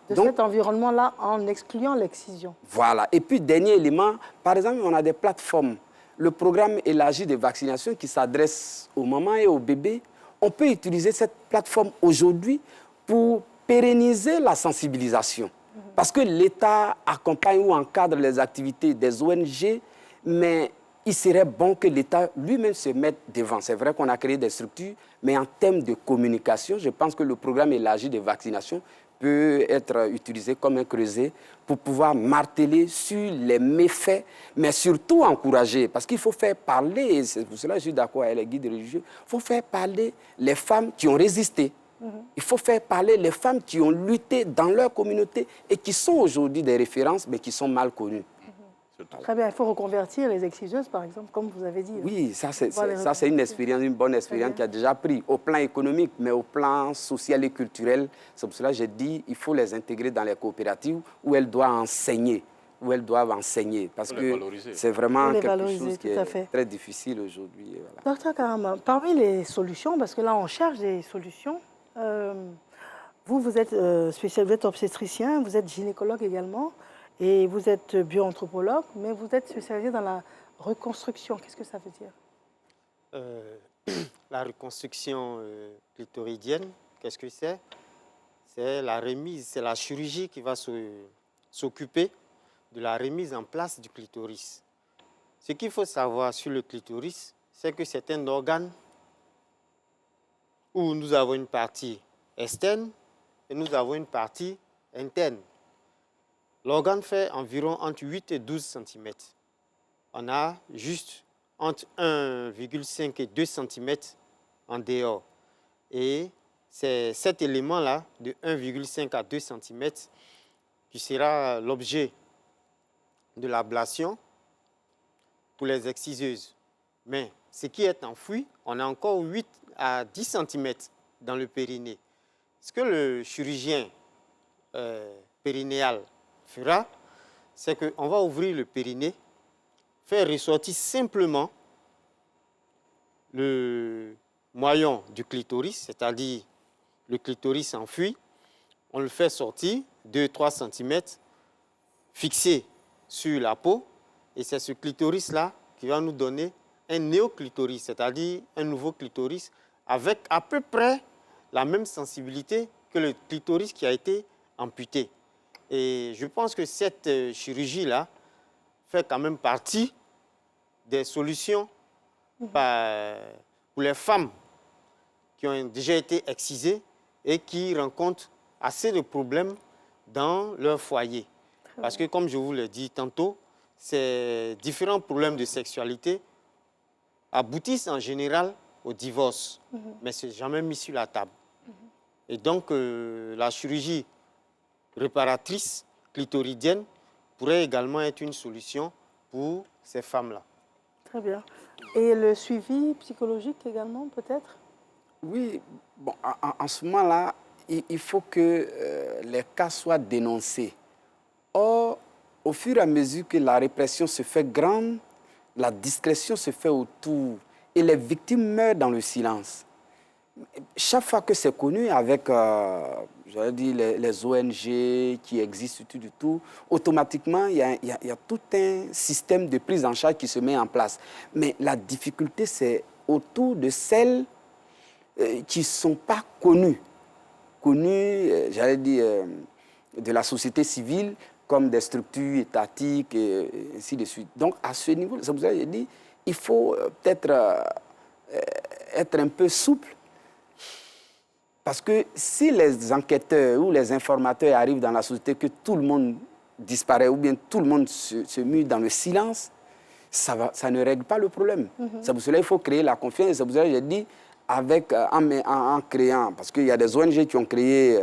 de cet environnement-là en excluant l'excision. Voilà. Et puis, dernier élément, par exemple, on a des plateformes. Le programme élargi de vaccination qui s'adresse aux mamans et aux bébés. On peut utiliser cette plateforme aujourd'hui pour pérenniser la sensibilisation. Parce que l'État accompagne ou encadre les activités des ONG, mais il serait bon que l'État lui-même se mette devant. C'est vrai qu'on a créé des structures, mais en termes de communication, je pense que le programme élargi de vaccination peut être utilisé comme un creuset pour pouvoir marteler sur les méfaits, mais surtout encourager. Parce qu'il faut faire parler, et c'est pour cela que je suis d'accord avec les guides religieux, il faut faire parler les femmes qui ont résisté. Il faut faire parler les femmes qui ont lutté dans leur communauté et qui sont aujourd'hui des références, mais qui sont mal connues. Très bien, il faut reconvertir les exciseuses, par exemple, comme vous avez dit. Oui, ça c'est une expérience, une bonne expérience qui a déjà pris au plan économique, mais au plan social et culturel. C'est pour cela que j'ai dit qu'il faut les intégrer dans les coopératives où elles doivent enseigner. Parce que c'est vraiment quelque chose qui est très difficile aujourd'hui. Voilà. Docteur Karama, parmi les solutions, parce que là on cherche des solutions, vous êtes spécialiste, vous êtes obstétricien, vous êtes gynécologue également, et vous êtes bioanthropologue, mais vous êtes spécialisé dans la reconstruction. Qu'est-ce que ça veut dire? La reconstruction clitoridienne, qu'est-ce que c'est? C'est la remise, c'est la chirurgie qui va s'occuper de la remise en place du clitoris. Ce qu'il faut savoir sur le clitoris, c'est que c'est un organe où nous avons une partie externe et nous avons une partie interne. L'organe fait environ entre 8 et 12 cm. On a juste entre 1,5 et 2 cm en dehors. Et c'est cet élément-là, de 1,5 à 2 cm, qui sera l'objet de l'ablation pour les exciseuses. Mais ce qui est enfoui, on a encore 8 à 10 cm dans le périnée. Ce que le chirurgien périnéal fera, c'est qu'on va ouvrir le périnée, faire ressortir simplement le moyon du clitoris, c'est-à-dire le clitoris enfui. On le fait sortir 2-3 cm, fixé sur la peau, et c'est ce clitoris-là qui va nous donner un néoclitoris, c'est-à-dire un nouveau clitoris avec à peu près la même sensibilité que le clitoris qui a été amputé. Et je pense que cette chirurgie-là fait quand même partie des solutions pour les femmes qui ont déjà été excisées et qui rencontrent assez de problèmes dans leur foyer. Parce que, comme je vous l'ai dit tantôt, ces différents problèmes de sexualité aboutissent en général au divorce, mais ce n'est jamais mis sur la table. Et donc, la chirurgie réparatrice clitoridienne pourrait également être une solution pour ces femmes-là. Très bien. Et le suivi psychologique également, peut-être? Oui, bon, en ce moment-là, il faut que les cas soient dénoncés. Or, au fur et à mesure que la répression se fait grande, la discrétion se fait autour et les victimes meurent dans le silence. Chaque fois que c'est connu avec j'allais dire les ONG qui existent du tout, automatiquement, il y a tout un système de prise en charge qui se met en place. Mais la difficulté, c'est autour de celles qui ne sont pas connues, j'allais dire, de la société civile, comme des structures étatiques et ainsi de suite. Donc, à ce niveau, c'est pour ça que j'ai dit, il faut peut-être être un peu souple. Parce que si les enquêteurs ou les informateurs arrivent dans la société que tout le monde disparaît ou bien tout le monde se mue dans le silence, ça ne règle pas le problème. C'est pour cela qu'il faut créer la confiance. C'est pour cela que j'ai dit, en créant, parce qu'il y a des ONG qui ont créé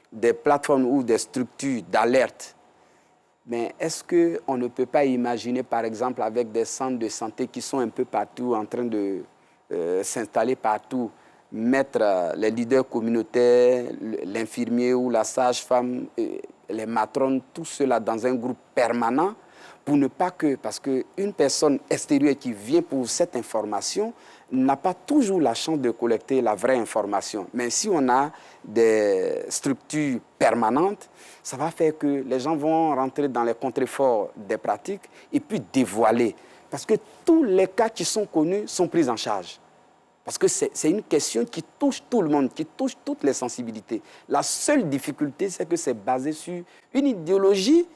des plateformes ou des structures d'alerte. Mais est-ce qu'on ne peut pas imaginer, par exemple, avec des centres de santé qui sont un peu partout, en train de s'installer partout, mettre les leaders communautaires, l'infirmier ou la sage-femme, les matrones, tout cela dans un groupe permanent, pour ne pas que, parce qu'une personne extérieure qui vient pour cette information n'a pas toujours la chance de collecter la vraie information. Mais si on a des structures permanentes, ça va faire que les gens vont rentrer dans les contreforts des pratiques et puis dévoiler. Parce que tous les cas qui sont connus sont pris en charge. Parce que c'est une question qui touche tout le monde, qui touche toutes les sensibilités. La seule difficulté, c'est que c'est basé sur une idéologie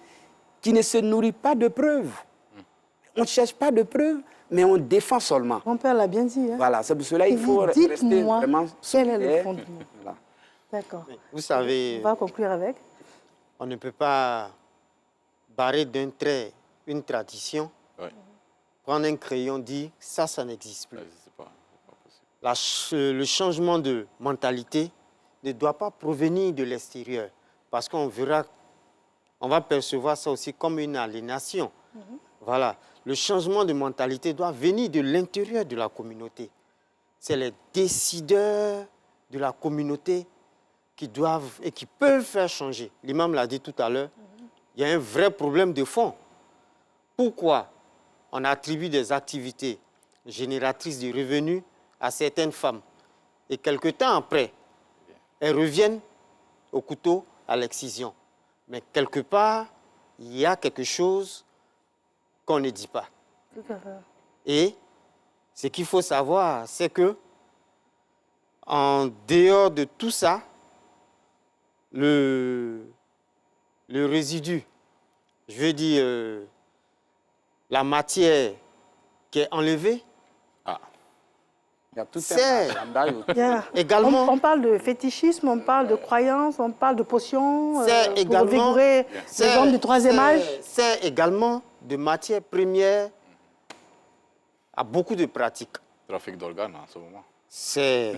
qui ne se nourrit pas de preuves. On ne cherche pas de preuves, mais on défend seulement. Mon père l'a bien dit. Hein? Voilà, c'est pour cela qu'il faut rester vraiment... Quel est le fondement? Voilà. D'accord. Vous savez... On va conclure avec. On ne peut pas barrer d'un trait une tradition, prendre un crayon, dire ça n'existe plus. Le changement de mentalité ne doit pas provenir de l'extérieur, parce qu'on verra, on va percevoir ça aussi comme une aliénation. Voilà. Le changement de mentalité doit venir de l'intérieur de la communauté. C'est les décideurs de la communauté qui doivent et qui peuvent faire changer. L'imam l'a dit tout à l'heure, il y a un vrai problème de fond. Pourquoi on attribue des activités génératrices de revenus à certaines femmes et quelque temps après, elles reviennent au couteau à l'excision. Mais quelque part, il y a quelque chose qu'on ne dit pas. Et ce qu'il faut savoir, c'est que en dehors de tout ça, le résidu, je veux dire, la matière qui est enlevée, il y a tout c'est également... On parle de fétichisme, on parle de croyances, on parle de potions pour revigourer les hommes du troisième âge. C'est également de matières premières à beaucoup de pratiques. Trafic d'organes en ce moment.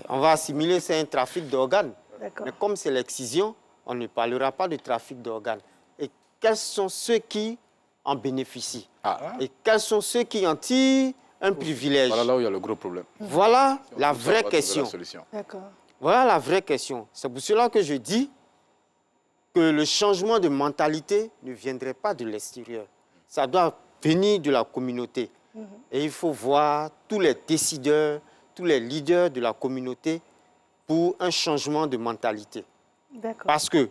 On va assimiler, c'est un trafic d'organes. Mais comme c'est l'excision, on ne parlera pas de trafic d'organes. Et quels sont ceux qui en bénéficient? Et quels sont ceux qui en tirent un privilège? Voilà là où il y a le gros problème. Voilà la vraie question. Voilà la vraie question. C'est pour cela que je dis que le changement de mentalité ne viendrait pas de l'extérieur. Ça doit venir de la communauté. Et il faut voir tous les décideurs, tous les leaders de la communauté pour un changement de mentalité. Parce que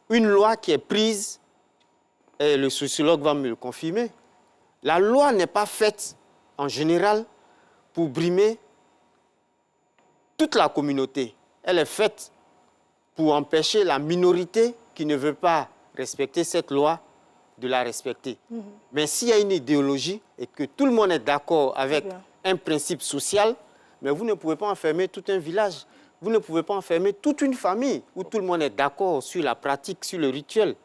une loi qui est prise, et le sociologue va me le confirmer, la loi n'est pas faite en général pour brimer toute la communauté. Elle est faite pour empêcher la minorité qui ne veut pas respecter cette loi de la respecter. Mais s'il y a une idéologie et que tout le monde est d'accord avec un principe social, mais vous ne pouvez pas enfermer tout un village. Vous ne pouvez pas enfermer toute une famille où tout le monde est d'accord sur la pratique, sur le rituel.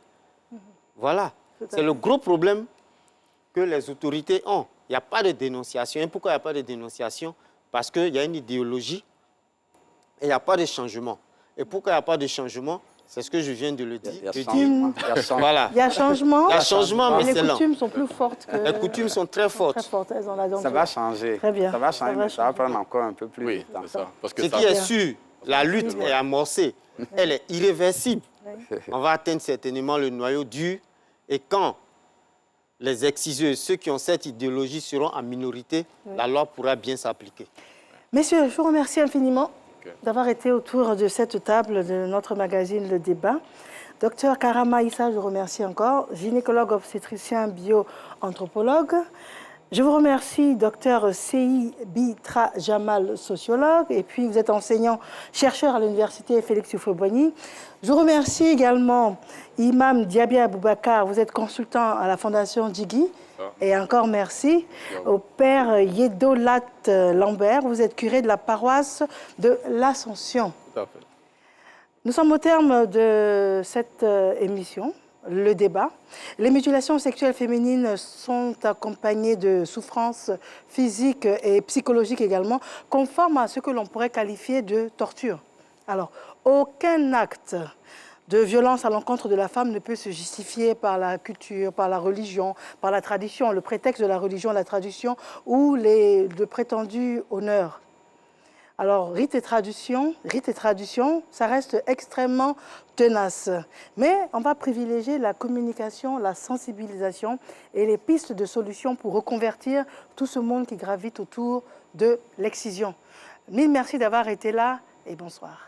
Voilà. C'est le gros problème que les autorités ont. Il n'y a pas de dénonciation. Et pourquoi il n'y a pas de dénonciation? Parce qu'il y a une idéologie et il n'y a pas de changement. Et pourquoi il n'y a pas de changement? C'est ce que je viens de le dire. Voilà. Il y a changement. Il y a changement, mais les coutumes sont plus fortes que... Les coutumes sont très fortes. Très fortes. Elles ont la dent. Ça va changer. Très bien. Ça va changer, mais ça va prendre encore un peu plus de temps. Ce qui est sûr, la lutte est amorcée. Elle est irréversible. On va atteindre certainement le noyau dur. Et quand les exciseurs, ceux qui ont cette idéologie seront en minorité, la loi pourra bien s'appliquer. Messieurs, je vous remercie infiniment d'avoir été autour de cette table de notre magazine Le Débat. Docteur Karama Issa, je vous remercie encore, gynécologue obstétricien bio-anthropologue. Je vous remercie, docteur Sei Bitra Jamal, sociologue, et puis vous êtes enseignant-chercheur à l'université Félix Houphouët-Boigny. Je vous remercie également, Imam Diabia Aboubakar, vous êtes consultant à la Fondation Djigui. Et encore merci au père Yedolat Lambert, vous êtes curé de la paroisse de l'Ascension. Nous sommes au terme de cette émission, Le Débat. Les mutilations sexuelles féminines sont accompagnées de souffrances physiques et psychologiques également, conformes à ce que l'on pourrait qualifier de torture. Alors, aucun acte de violence à l'encontre de la femme ne peut se justifier par la culture, par la religion, par la tradition, le prétexte de la religion, la tradition ou de prétendus honneurs. Alors, rite et tradition, ça reste extrêmement tenace. Mais on va privilégier la communication, la sensibilisation et les pistes de solutions pour reconvertir tout ce monde qui gravite autour de l'excision. Mille merci d'avoir été là et bonsoir.